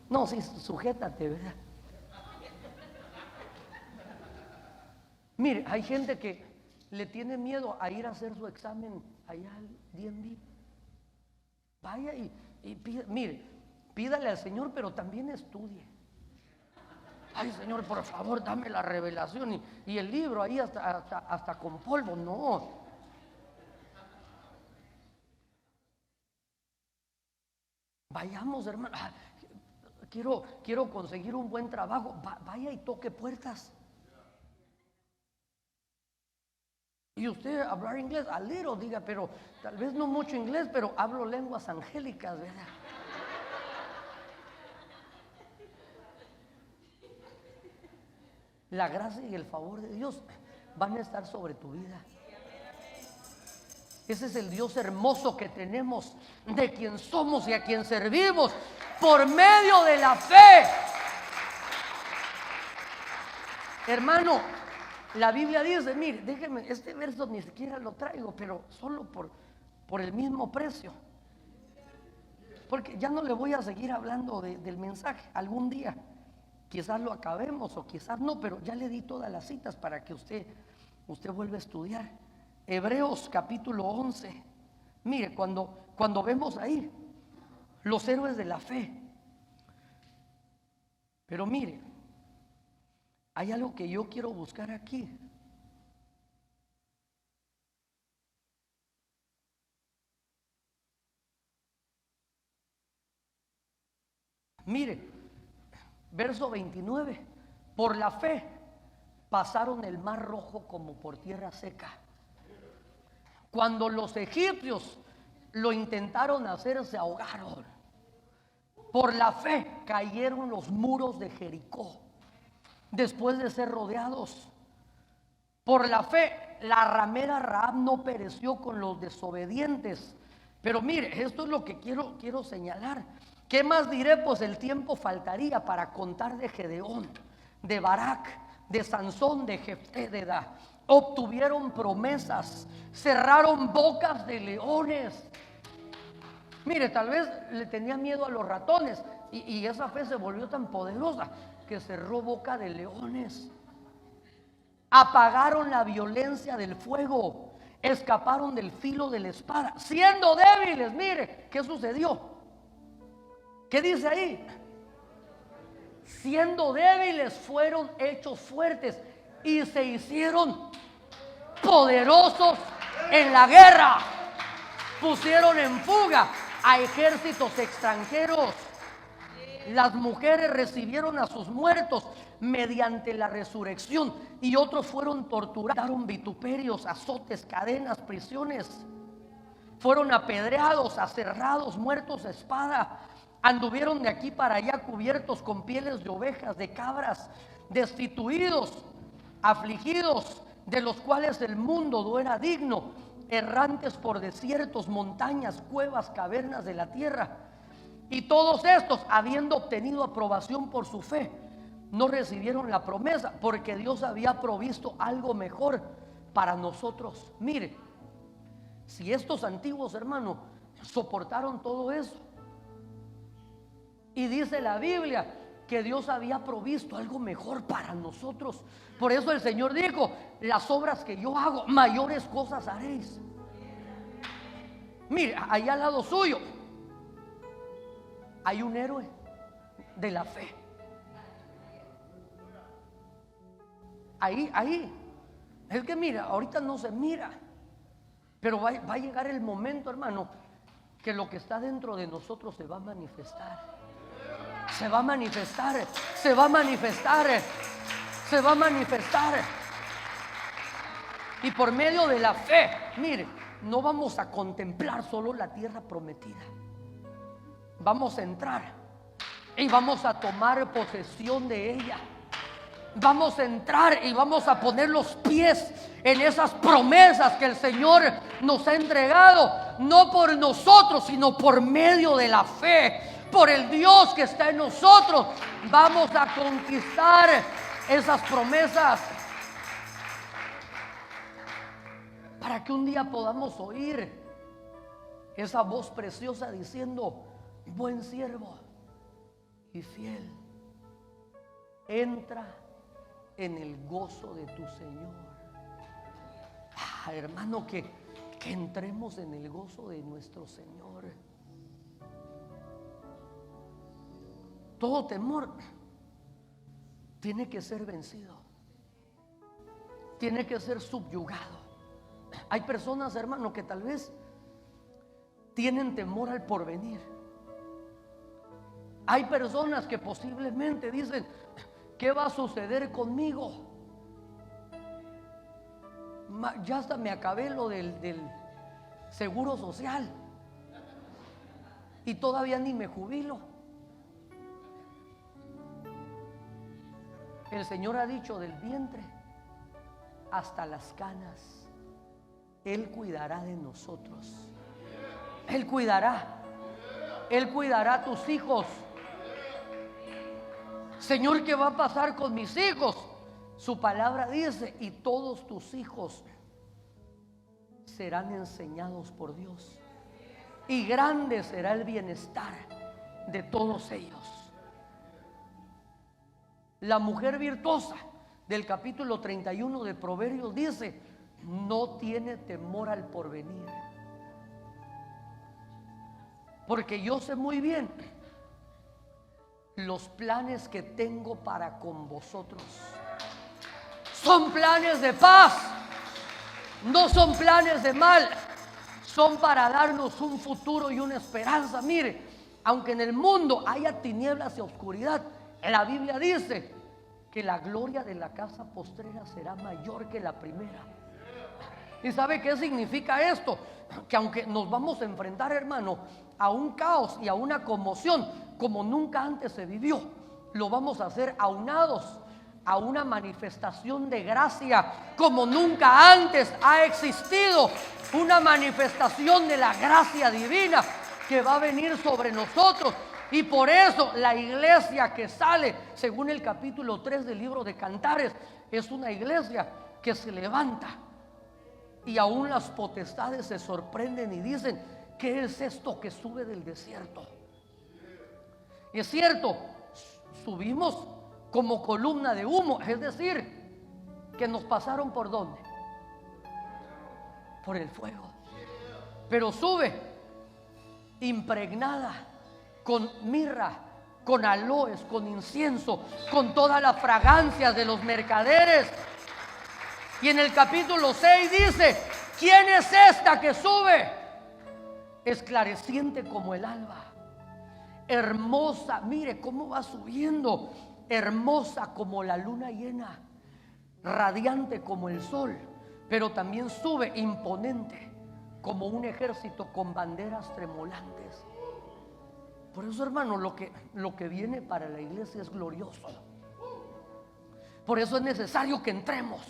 No, sí, sujétate, ¿verdad? Mire, hay gente que le tiene miedo a ir a hacer su examen allá al DMV. Vaya y pida, mire, pídale al Señor, pero también estudie. Señor, por favor, dame la revelación y el libro ahí hasta con polvo. No. Vayamos, hermano. Quiero conseguir un buen trabajo. Vaya y toque puertas. Y usted hablar inglés, a little, diga, pero tal vez no mucho inglés, pero hablo lenguas angélicas, ¿verdad? La gracia y el favor de Dios van a estar sobre tu vida. Ese es el Dios hermoso que tenemos, de quien somos y a quien servimos por medio de la fe. Hermano, la Biblia dice, mire, déjeme, este verso ni siquiera lo traigo, pero solo por el mismo precio. Porque ya no le voy a seguir hablando del mensaje. Algún día quizás lo acabemos o quizás no, pero ya le di todas las citas para que usted vuelva a estudiar. Hebreos capítulo 11. Mire, cuando vemos ahí los héroes de la fe. Pero mire, hay algo que yo quiero buscar aquí. Mire, verso 29. Por la fe pasaron el mar rojo como por tierra seca. Cuando los egipcios lo intentaron hacer, se ahogaron. Por la fe cayeron los muros de Jericó después de ser rodeados. Por la fe la ramera Rahab no pereció con los desobedientes. Pero mire, esto es lo que quiero señalar. ¿Qué más diré? Pues el tiempo faltaría para contar de Gedeón, de Barak, de Sansón, de Jefté, de Da. Obtuvieron promesas, cerraron bocas de leones. Mire, tal vez le tenía miedo a los ratones y esa fe se volvió tan poderosa que cerró boca de leones. Apagaron la violencia del fuego, escaparon del filo de la espada, siendo débiles. Mire, ¿qué sucedió? ¿Qué dice ahí? Siendo débiles fueron hechos fuertes y se hicieron poderosos en la guerra. Pusieron en fuga a ejércitos extranjeros. Las mujeres recibieron a sus muertos mediante la resurrección, y otros fueron torturados, vituperios, azotes, cadenas, prisiones. Fueron apedreados, aserrados, muertos a espada. Anduvieron de aquí para allá cubiertos con pieles de ovejas, de cabras, destituidos, afligidos, de los cuales el mundo no era digno, errantes por desiertos, montañas, cuevas, cavernas de la tierra. Y todos estos, habiendo obtenido aprobación por su fe, no recibieron la promesa, porque Dios había provisto algo mejor para nosotros. Mire, si estos antiguos hermanos soportaron todo eso, y dice la Biblia que Dios había provisto algo mejor para nosotros, por eso el Señor dijo: las obras que yo hago, mayores cosas haréis. Mire, allá al lado suyo hay un héroe de la fe. Ahí. Es que mira, ahorita no se mira, pero va a llegar el momento, hermano, que lo que está dentro de nosotros se va a manifestar. Se va a manifestar, se va a manifestar, se va a manifestar. Y por medio de la fe, mire, no vamos a contemplar solo la tierra prometida. Vamos a entrar y vamos a tomar posesión de ella. Vamos a entrar y vamos a poner los pies en esas promesas que el Señor nos ha entregado, no por nosotros, sino por medio de la fe, por el Dios que está en nosotros. Vamos a conquistar esas promesas para que un día podamos oír esa voz preciosa diciendo: buen siervo y fiel, entra en el gozo de tu Señor. Hermano, que entremos en el gozo de nuestro Señor. Todo temor tiene que ser vencido, tiene que ser subyugado. Hay personas, hermano, que tal vez tienen temor al porvenir. Hay personas que posiblemente dicen: ¿qué va a suceder conmigo? Ya hasta me acabé lo del seguro social y todavía ni me jubilo. El Señor ha dicho: del vientre hasta las canas, Él cuidará de nosotros. Él cuidará a tus hijos. Señor, ¿qué va a pasar con mis hijos? Su palabra dice: y todos tus hijos serán enseñados por Dios, y grande será el bienestar de todos ellos. La mujer virtuosa del capítulo 31 de Proverbios dice: no tiene temor al porvenir, porque yo sé muy bien los planes que tengo para con vosotros. Son planes de paz, no son planes de mal, son para darnos un futuro y una esperanza. Mire, aunque en el mundo haya tinieblas y oscuridad, la Biblia dice que la gloria de la casa postrera será mayor que la primera. ¿Y sabe qué significa esto? Que aunque nos vamos a enfrentar, hermano, a un caos y a una conmoción como nunca antes se vivió, lo vamos a hacer aunados a una manifestación de gracia como nunca antes ha existido. Una manifestación de la gracia divina que va a venir sobre nosotros. Y por eso la iglesia que sale, según el capítulo 3 del libro de Cantares, es una iglesia que se levanta. Y aún las potestades se sorprenden y dicen: ¿qué es esto que sube del desierto? Y es cierto, subimos como columna de humo, es decir, que nos pasaron por ¿dónde? por el fuego. Pero sube impregnada con mirra, con aloes, con incienso, con toda la fragancia de los mercaderes. Y en el capítulo 6 dice: ¿quién es esta que sube? Esclareciente como el alba, hermosa, mire cómo va subiendo, hermosa como la luna llena, radiante como el sol, pero también sube imponente como un ejército con banderas tremolantes. Por eso, hermano, lo que viene para la iglesia es glorioso. Por eso es necesario que entremos.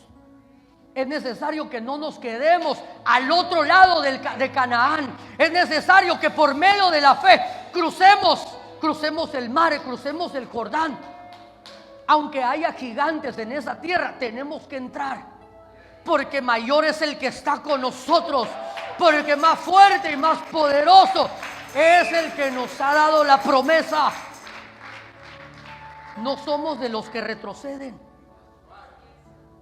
Es necesario que no nos quedemos al otro lado de Canaán. Es necesario que por medio de la fe crucemos el mar, crucemos el Jordán. Aunque haya gigantes en esa tierra, tenemos que entrar, porque mayor es el que está con nosotros, porque más fuerte y más poderoso es el que nos ha dado la promesa. No somos de los que retroceden.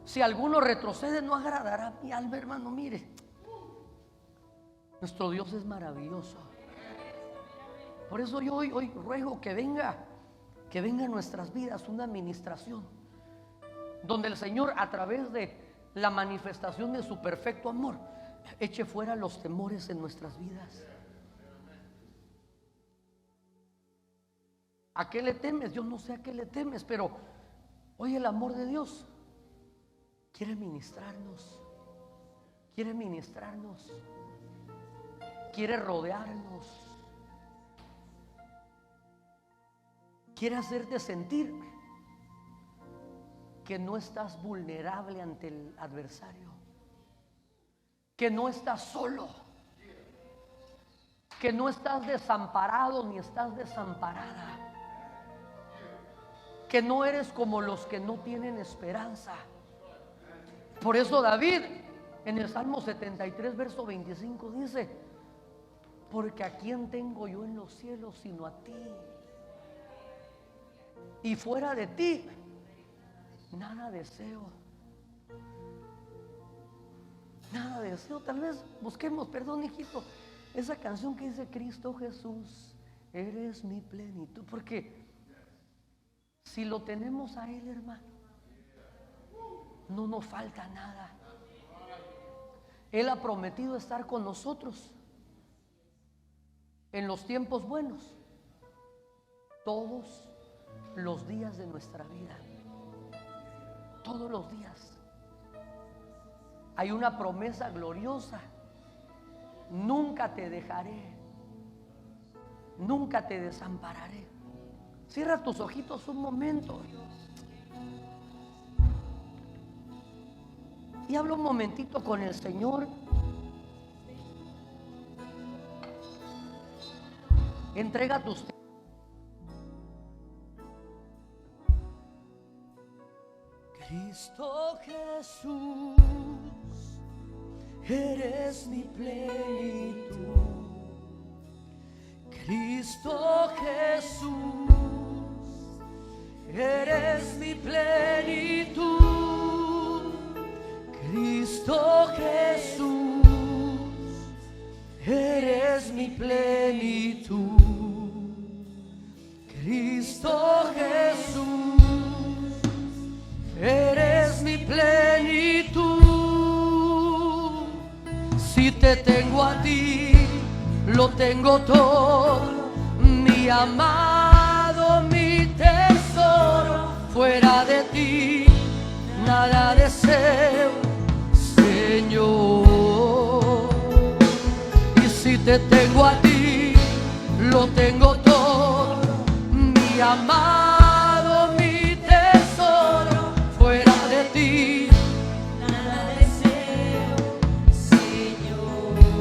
Si alguno retrocede, no agradará a mi alma, hermano. Mire, nuestro Dios es maravilloso. Por eso yo hoy ruego que venga en nuestras vidas una administración donde el Señor, a través de la manifestación de su perfecto amor, eche fuera los temores en nuestras vidas. ¿A qué le temes? Yo no sé a qué le temes, pero hoy el amor de Dios quiere ministrarnos, quiere rodearnos, quiere hacerte sentir que no estás vulnerable ante el adversario, que no estás solo, que no estás desamparado ni estás desamparada, que no eres como los que no tienen esperanza. Por eso David en el Salmo 73 verso 25 dice: porque a quién tengo yo en los cielos sino a ti, y fuera de ti nada deseo. Nada deseo. Tal vez busquemos, perdón hijito, esa canción que dice: Cristo Jesús, eres mi plenitud. Porque si lo tenemos a Él, hermano, no nos falta nada. Él ha prometido estar con nosotros en los tiempos buenos, todos los días de nuestra vida. Todos los días hay una promesa gloriosa: nunca te dejaré, nunca te desampararé. Cierra tus ojitos un momento y habla un momentito con el Señor. Entrega tus temas. Cristo Jesús, eres mi plenitud. Cristo Jesús, eres mi plenitud. Cristo Jesús, eres mi plenitud. Cristo Jesús, eres mi plenitud. Si te tengo a ti, lo tengo todo, mi amado, mi tesoro. Fuera de ti nada deseo, Señor. Y si te tengo a ti, lo tengo todo, mi amado, mi tesoro. Fuera de ti nada deseo, Señor.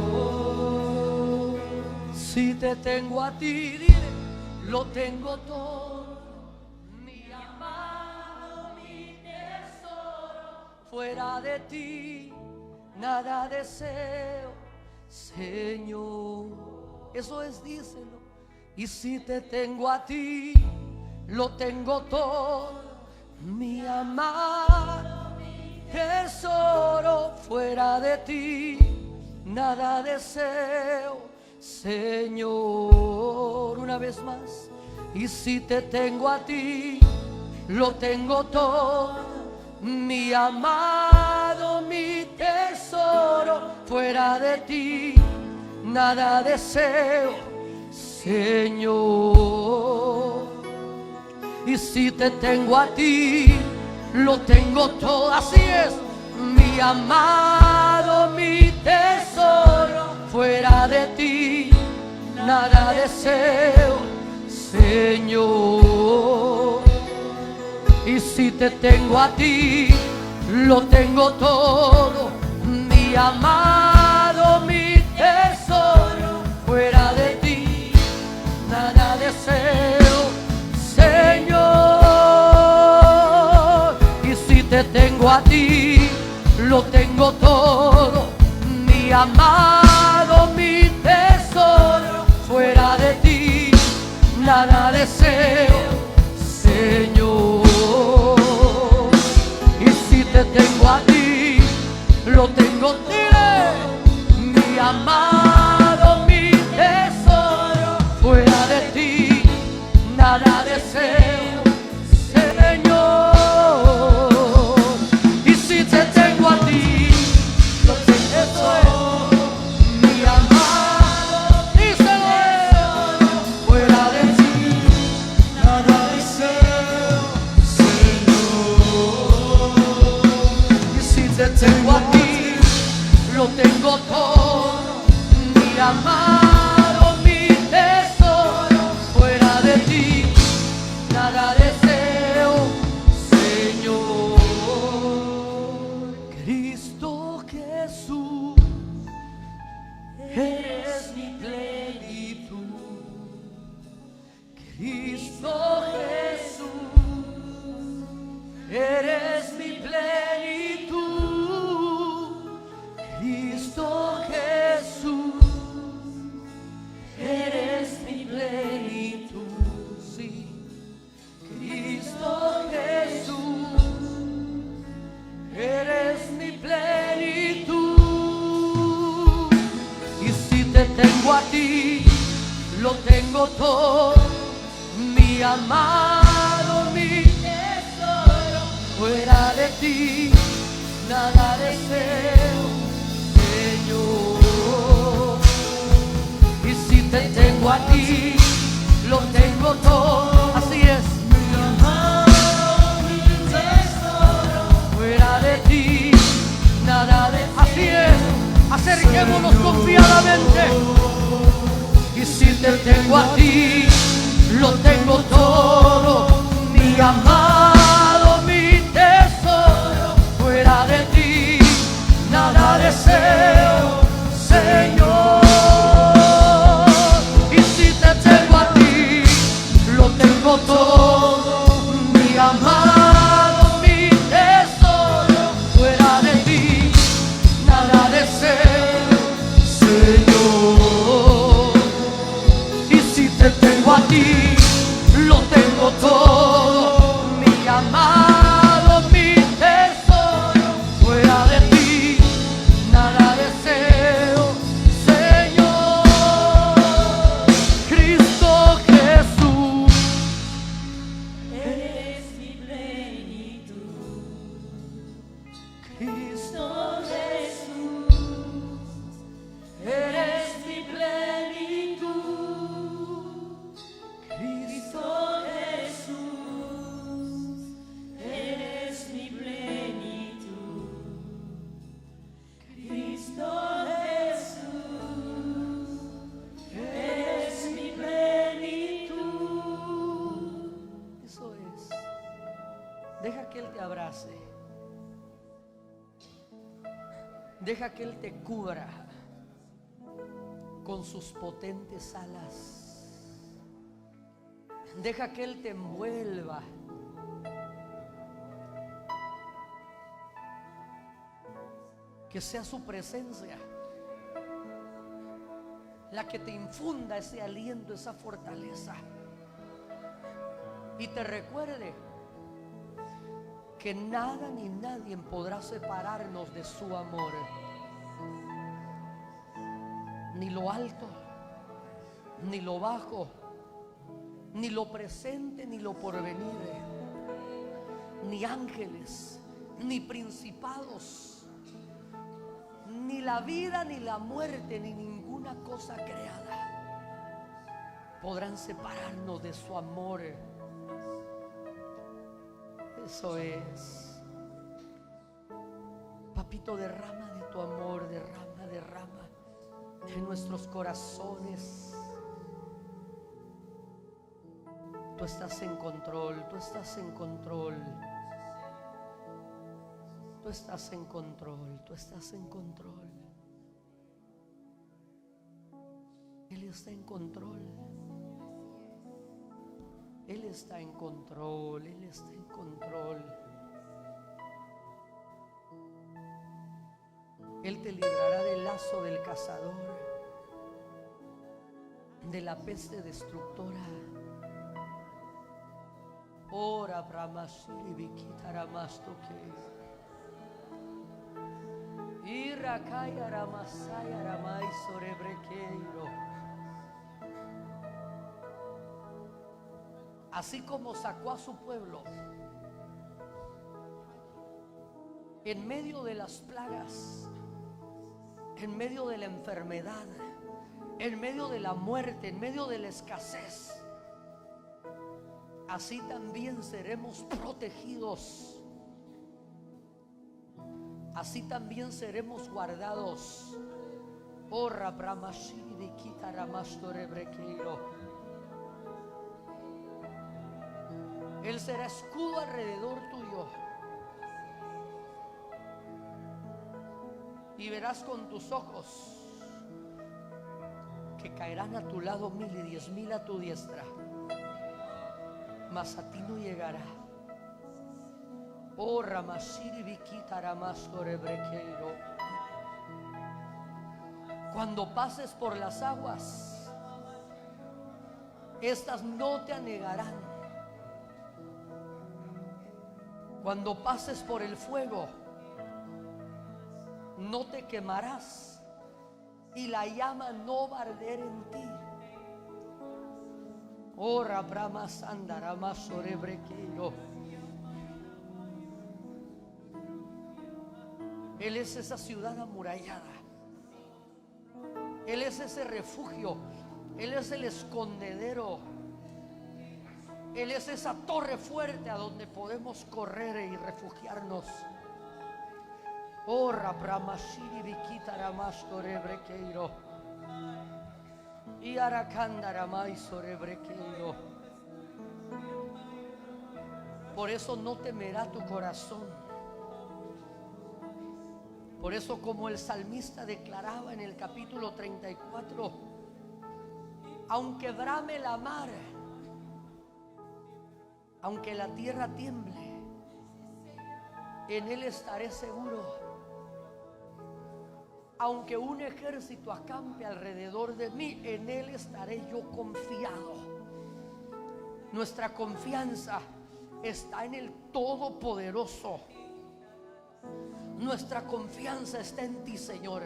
Si te tengo a ti, dile, lo tengo todo, mi amado, mi tesoro. Fuera de ti nada deseo, Señor. Eso es, díselo. Y si te tengo a ti, lo tengo todo, mi amado, mi tesoro. Fuera de ti nada deseo, Señor. Una vez más. Y si te tengo a ti, lo tengo todo, mi amado, mi tesoro. Fuera de ti, nada deseo, Señor. Y si te tengo a ti, lo tengo todo. Así es, mi amado, mi tesoro. Fuera de ti, nada deseo, Señor. Y si te tengo a ti, lo tengo todo, mi amado, mi tesoro. Fuera de ti, nada deseo, Señor. Y si te tengo a ti, lo tengo todo, mi amado, mi tesoro. Fuera de ti, nada deseo, Señor. Y si te tengo a ti, lo tengo, dile, mi amado, mi tesoro. Fuera de ti, nada deseo, Señor. Y si te tengo a ti, lo tengo todo, mi amado, díselo. Fuera de ti, nada deseo, Señor. Y si te tengo a ti, lo tengo todo, mi amado, mi tesoro. Fuera de ti, nada deseo, Señor. Cristo Jesús, eres mi plenitud. Cristo Jesús, eres mi plenitud. Cristo Jesús, eres mi plenitud. Sí, Cristo Jesús, eres mi plenitud. Y si te tengo a ti, lo tengo todo, mi amado, mi tesoro. Fuera de ti, nada deseo, Señor. Y si te tengo a ti, lo tengo todo. Así es, mi amado, mi tesoro. Fuera de ti, nada de. Así es, acerquémonos confiadamente. Y si te tengo a ti, lo tengo todo, mi amado, mi tesoro. Fuera de ti, nada deseo, Señor. Y si te tengo a ti, lo tengo todo, mi amado, mi tesoro. Fuera de ti, nada deseo, Señor. Y si te tengo a ti, lo tengo todo, mi amado, mi tesoro. Fuera de ti, nada deseo, Señor. Cristo Jesús, eres mi plenitud. Cristo Jesús, eres mi plenitud. Cristo Jesús, eres mi plenitud. Cristo Jesús, eres mi plenitud. Eso es. Deja que Él te abrace. Deja que Él te cubra con sus potentes alas. Deja que Él te envuelva. Que sea su presencia la que te infunda ese aliento, esa fortaleza. Y te recuerde que nada ni nadie podrá separarnos de su amor. ni lo alto, ni lo bajo, ni lo presente, ni lo porvenir, ni ángeles, ni principados, ni la vida, ni la muerte, ni ninguna cosa creada podrán separarnos de su amor. Eso es. Papito, derrama de tu amor, derrama, derrama en nuestros corazones. Tú estás en control, tú estás en control. Tú estás en control, tú estás en control. Él está en control. Él está en control, Él está en control. Él te librará del lazo del cazador, de la peste destructora. Ora Brahmasiri Vikitaramastukei. Irakaya Ramasaya Ramai Sorebrequeiro. Así como sacó a su pueblo en medio de las plagas, en medio de la enfermedad, en medio de la muerte, en medio de la escasez, así también seremos protegidos. Así también seremos guardados. Oh Rabramashiri Kitaramastorebrequeiro. Él será escudo alrededor tuyo. Y verás con tus ojos que caerán a tu lado 1000 y 10,000 a tu diestra, mas a ti no llegará. Oh Ramashiri Vikitaramascorebrequeiro. Cuando pases por las aguas, estas no te anegarán. Cuando pases por el fuego, no te quemarás y la llama no va a arder en ti. Oh Rabramas Andaramas Sorebrequeiro. Él es esa ciudad amurallada. Él es ese refugio. Él es el escondedero. Él es esa torre fuerte a donde podemos correr y refugiarnos. Oh Rabramashiri Vikitaramascorebrequeiro. Y Aracandaramai Sorebrequeiro. Por eso no temerá tu corazón. Por eso, como el salmista declaraba en el capítulo 34, aunque brame la mar, aunque la tierra tiemble, en Él estaré seguro. Aunque un ejército acampe alrededor de mí, en Él estaré yo confiado. Nuestra confianza está en el Todopoderoso. Nuestra confianza está en ti, Señor.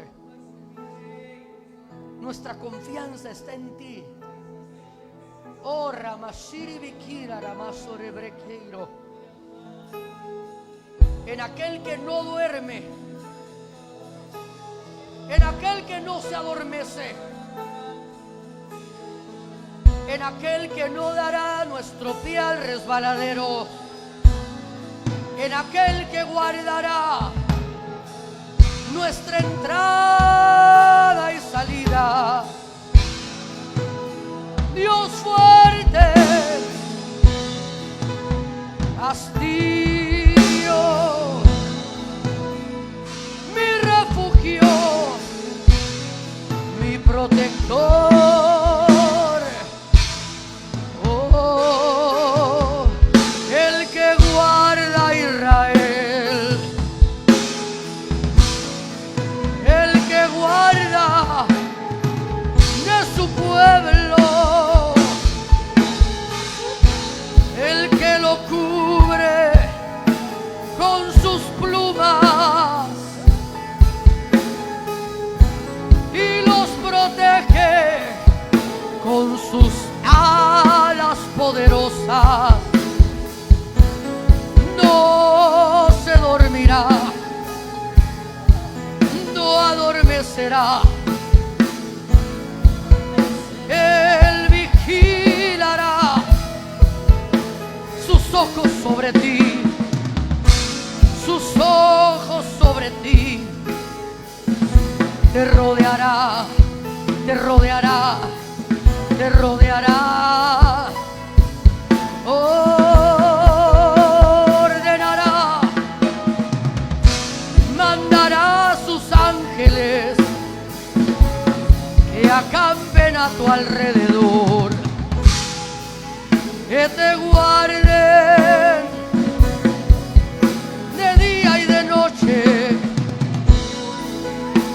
Nuestra confianza está en ti. Oh Ramashiri Vikira Ramasorebrequeiro. En aquel que no duerme, en aquel que no se adormece, en aquel que no dará nuestro pie al resbaladero, en aquel que guardará nuestra entrada y salida. Dios fuerte, castillo, mi refugio, mi protector. Oh, el que guarda a Israel, el que guarda de su pueblo sus alas poderosas no se dormirá, no adormecerá. Él vigilará sus ojos sobre ti, sus ojos sobre ti. Te rodeará, te rodeará, te rodeará. Ordenará, mandará sus ángeles que acampen a tu alrededor, que te guarden de día y de noche,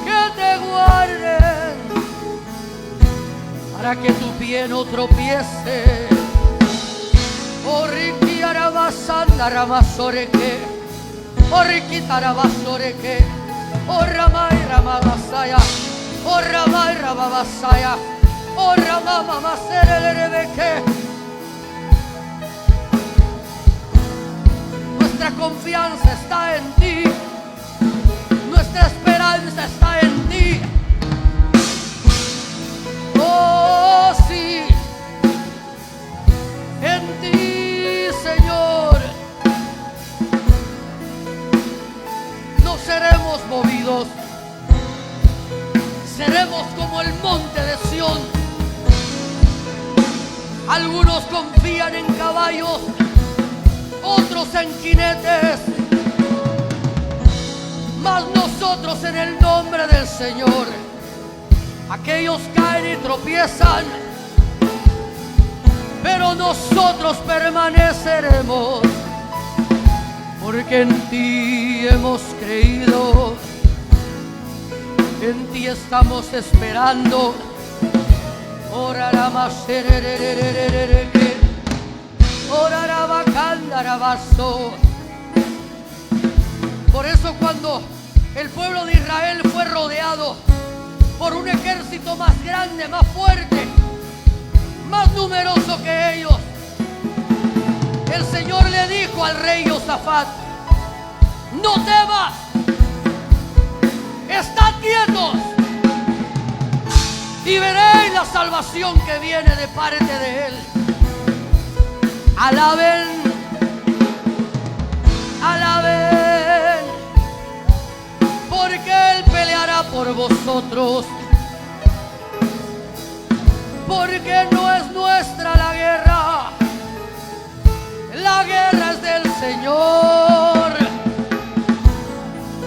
que te guarden para que tu pie no tropiece. Oriki arabasanda ramasoreke, oriki tarabasoreke, oramai ramabasaya, oramai ramabasaya, oramama maserelebeke. Nuestra confianza está en ti, nuestra esperanza está en ti. Oh sí, en ti, Señor, no seremos movidos, seremos como el monte de Sión. Algunos confían en caballos, otros en jinetes, mas nosotros en el nombre del Señor. Aquellos caen y tropiezan, pero nosotros permaneceremos, porque en ti hemos creído, en ti estamos esperando. Orará más, orará bacandarabaso. Por eso cuando el pueblo de Israel fue rodeado por un ejército más grande, más fuerte, más numeroso que ellos, el Señor le dijo al rey Josafat: no temas, estad quietos y veréis la salvación que viene de parte de Él. Alaben, alaben, porque Él peleará por vosotros, porque no es nuestra la guerra es del Señor,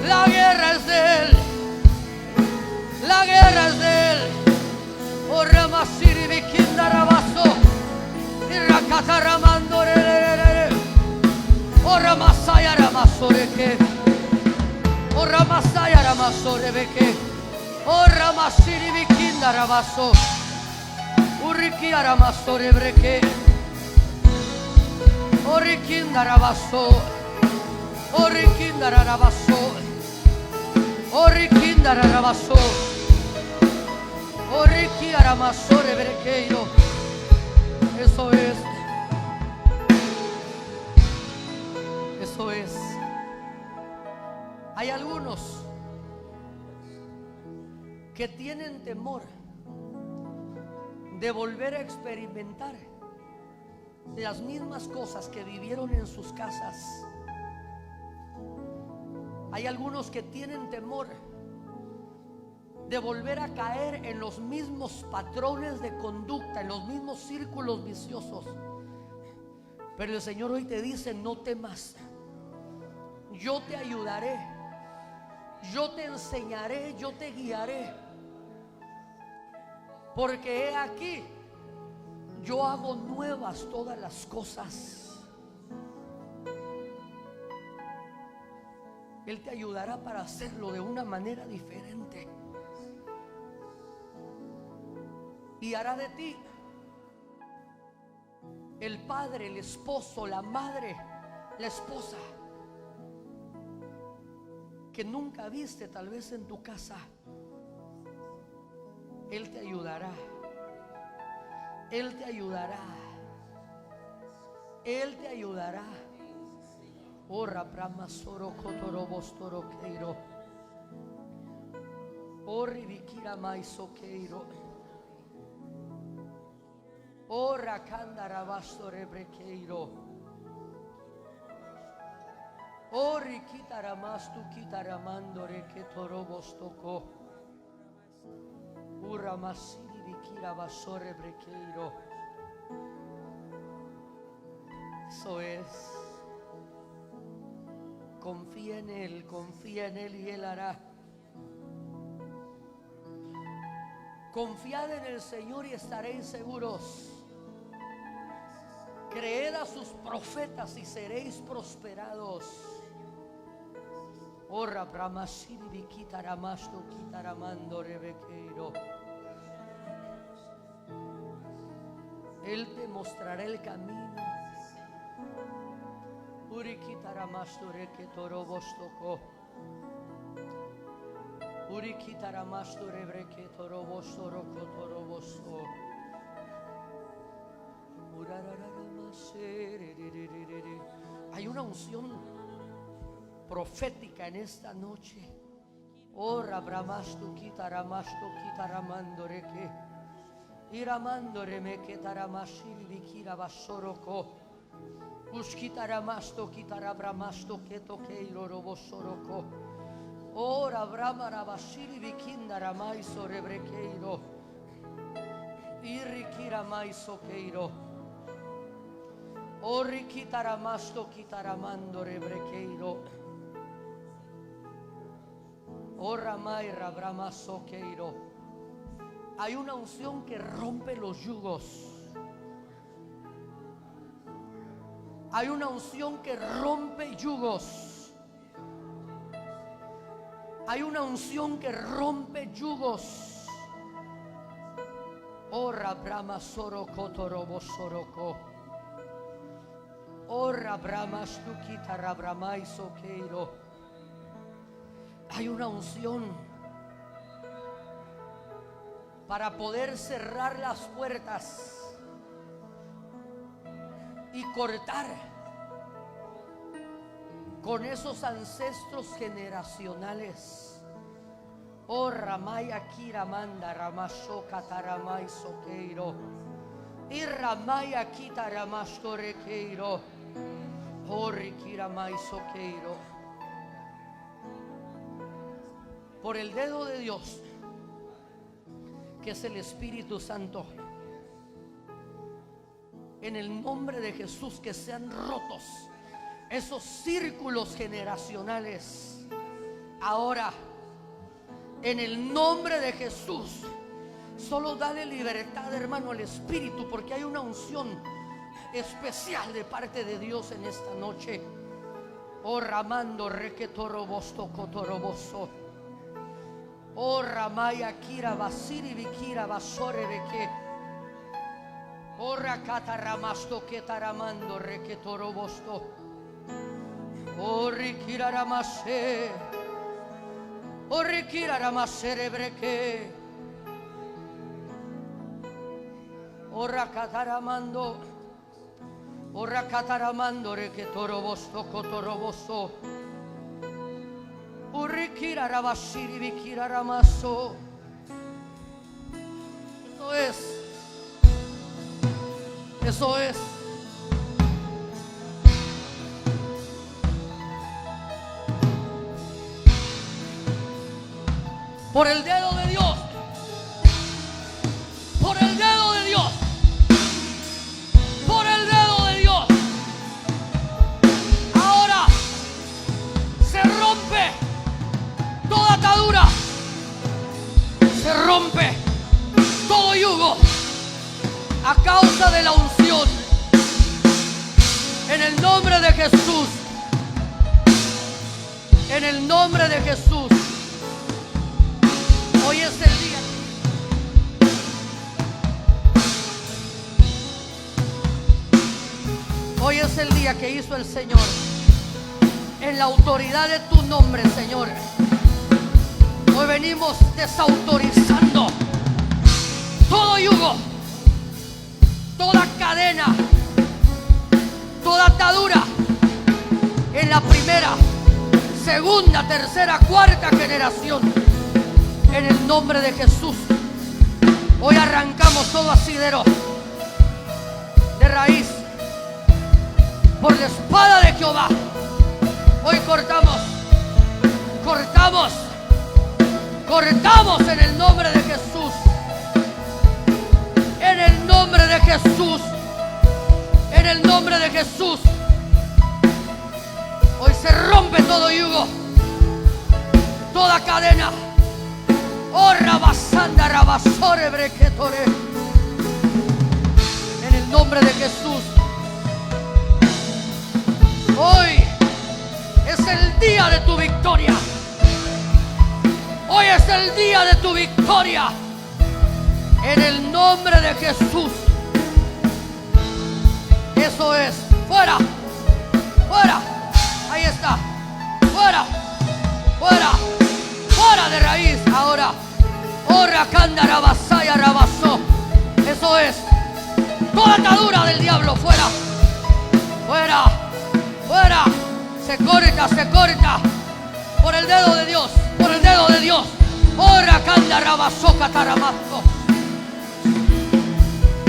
la guerra es de Él, la guerra es de Él. Oh Ramasiri Vikinda Rabaso, y Rakata Ramandore, oh Ramasaya Ramasoreke, oh Ramasaya Ramasorebeke, oh Ramasiri Vikinda Rabaso, Uriki Ramasorebreke, oh Rikinda Rabaso, oh Rikinda Rabaso, oh Rikinda Rabaso, oh Riki Ramasorebrekeiro. Eso es. Eso es. Hay algunos que tienen temor de volver a experimentar las mismas cosas que vivieron en sus casas. Hay algunos que tienen temor de volver a caer en los mismos patrones de conducta, en los mismos círculos viciosos. Pero el Señor hoy te dice: no temas, yo te ayudaré, yo te enseñaré, yo te guiaré, porque he aquí, yo hago nuevas todas las cosas. Él te ayudará para hacerlo de una manera diferente. Y hará de ti el padre, el esposo, la madre, la esposa que nunca viste tal vez en tu casa. Él te ayudará. Él te ayudará. Él te ayudará. Ora brama soro kotorobos toro keiro. Ori vikira maiso keiro. Ora kandara bastore brekeiro. Ori kitara mastu kitara mandore ketorobos toko. Ura masiri vikira basore brekeiro. Eso es. Confía en Él y Él hará. Confiad en el Señor y estaréis seguros. Creed a sus profetas y seréis prosperados. Ora bramasiri vikitaramasто kitaramando rebequeiro. Él te mostrará el camino. Uri kitaramasto reketorobostoko. Uri kitaramasto rebreketorobosto rokotorobosto. Hay una unción profética en esta noche. Ora bramastu kitaramastu kitaramando reke. Iramando remeke taramashil vikira basoroko. Uskitaramasto kitarabramasto ketokeiro robosoroko. Ora bramara bashiri vikinda ramaiso rebrekeiro. Irikira maiso keiro. Ori kitaramasto kitaramando rebrekeiro. Ora maira bramaso keiro. Hay una unción que rompe los yugos. Hay una unción que rompe yugos. Hay una unción que rompe yugos. Ora brama soro kotorobo soroko. Ora brama stukita rabramai sokeiro. Hay una unción para poder cerrar las puertas y cortar con esos ancestros generacionales. Oh Ramaya Kiramanda Ramasho Kataramai Sokeiro. Y Ramaya Kitaramasho Rekeiro. Oh Rikiramai Sokeiro. Por el dedo de Dios, que es el Espíritu Santo, en el nombre de Jesús, que sean rotos esos círculos generacionales. Ahora, en el nombre de Jesús, solo dale libertad, hermano, al Espíritu, porque hay una unción especial de parte de Dios en esta noche. Oh Ramando Requetorobosto Cotoroboso. Oh Ramaya Kira Basiri Vikira Basore Reke. Oh Rakata Ramasto Ketaramando Requetorobosto. Oh Rikira Ramase. Oh Rikira Ramase Rebreke. Oh Rakataramando. Oh Rakataramando Requetorobosto Cotoroboso. Urikira Rabashiri Vikira Ramaso. Eso es. Por el dedo de Dios. Por el dedo de Dios. Por el dedo de Dios. Ahora se rompe toda atadura, se rompe todo yugo a causa de la unción. En el nombre de Jesús, en el nombre de Jesús. Hoy es el día. Hoy es el día que hizo el Señor. En la autoridad de tu nombre, Señor. Hoy venimos desautorizando todo yugo, toda cadena, toda atadura en la primera, segunda, tercera, cuarta generación, en el nombre de Jesús. Hoy arrancamos todo asidero de raíz por la espada de Jehová. Hoy cortamos en el nombre de Jesús. En el nombre de Jesús. En el nombre de Jesús. Hoy se rompe todo yugo, toda cadena. Oh, rabasanda, rabasore, brequetore. En el nombre de Jesús. Hoy es el día de tu victoria. Hoy es el día de tu victoria. En el nombre de Jesús. Eso es. Fuera. Fuera. Ahí está. Fuera. Fuera. Fuera de raíz ahora. Oh, racanda, rabasaya, rabasó. Eso es. Toda atadura del diablo. Fuera. Fuera. Fuera. Se corta. Por el dedo de Dios. Por el dedo de Dios. Oh, racanda, rabasó, cataramasto.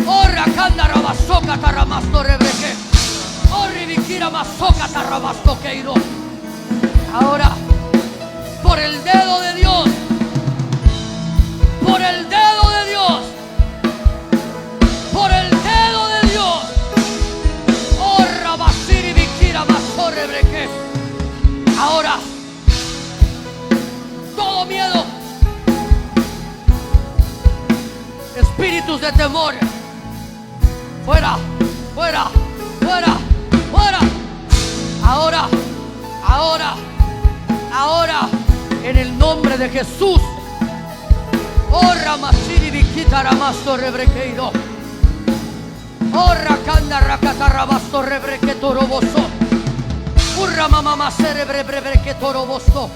Oh, racanda, rabasó, cataramasto, rebreque. Oh, ribiquira, masó, cataramasto, queiro. Ahora, por el dedo de Dios. Por el dedo de Dios. Por el dedo de Dios. Oh, rabasiri, biquira, masó, rebreque. Ahora, todo miedo, espíritus de temor, fuera, fuera, fuera, fuera. Ahora, en el nombre de Jesús. Oh, ramasiri, biquita, ramasto, rebrequeiro. Oh, racanda, racatarrabasto, rebrequetoroboso. Urra mamá, cerebrebrequetoroboso.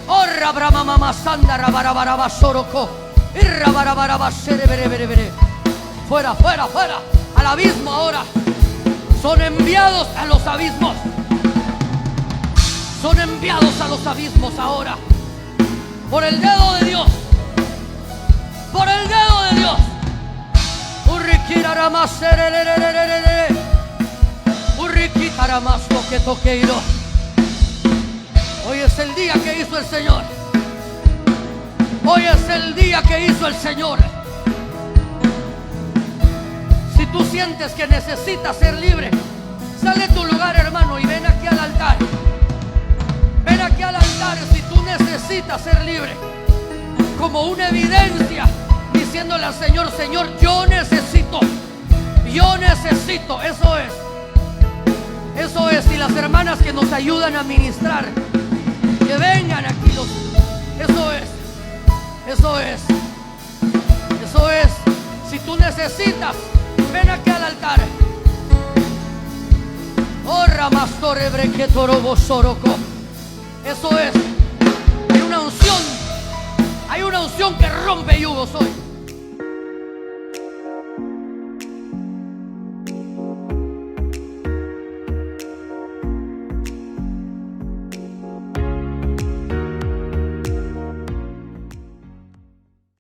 Orra brama mamá sanda rabarabaraba soroco. Irra barabaraba cerebrebrebere. Fuera, fuera, fuera. Al abismo ahora. Son enviados a los abismos. Son enviados a los abismos ahora. Por el dedo de Dios. Por el dedo de Dios. Urriquira ramas serererererere. Urriquita ramas toque toqueiro. Hoy es el día que hizo el Señor. Hoy es el día que hizo el Señor. Si tú sientes que necesitas ser libre, sal de tu lugar, hermano, y ven aquí al altar. Ven aquí al altar si tú necesitas ser libre. Como una evidencia, diciéndole al Señor: Señor, yo necesito. Eso es. Eso es. Y las hermanas que nos ayudan a ministrar, que vengan aquí. Eso es. Si tú necesitas, ven aquí al altar. Oh, ramastore brequetorobo soroco. Eso es. Hay una unción que rompe yugos hoy.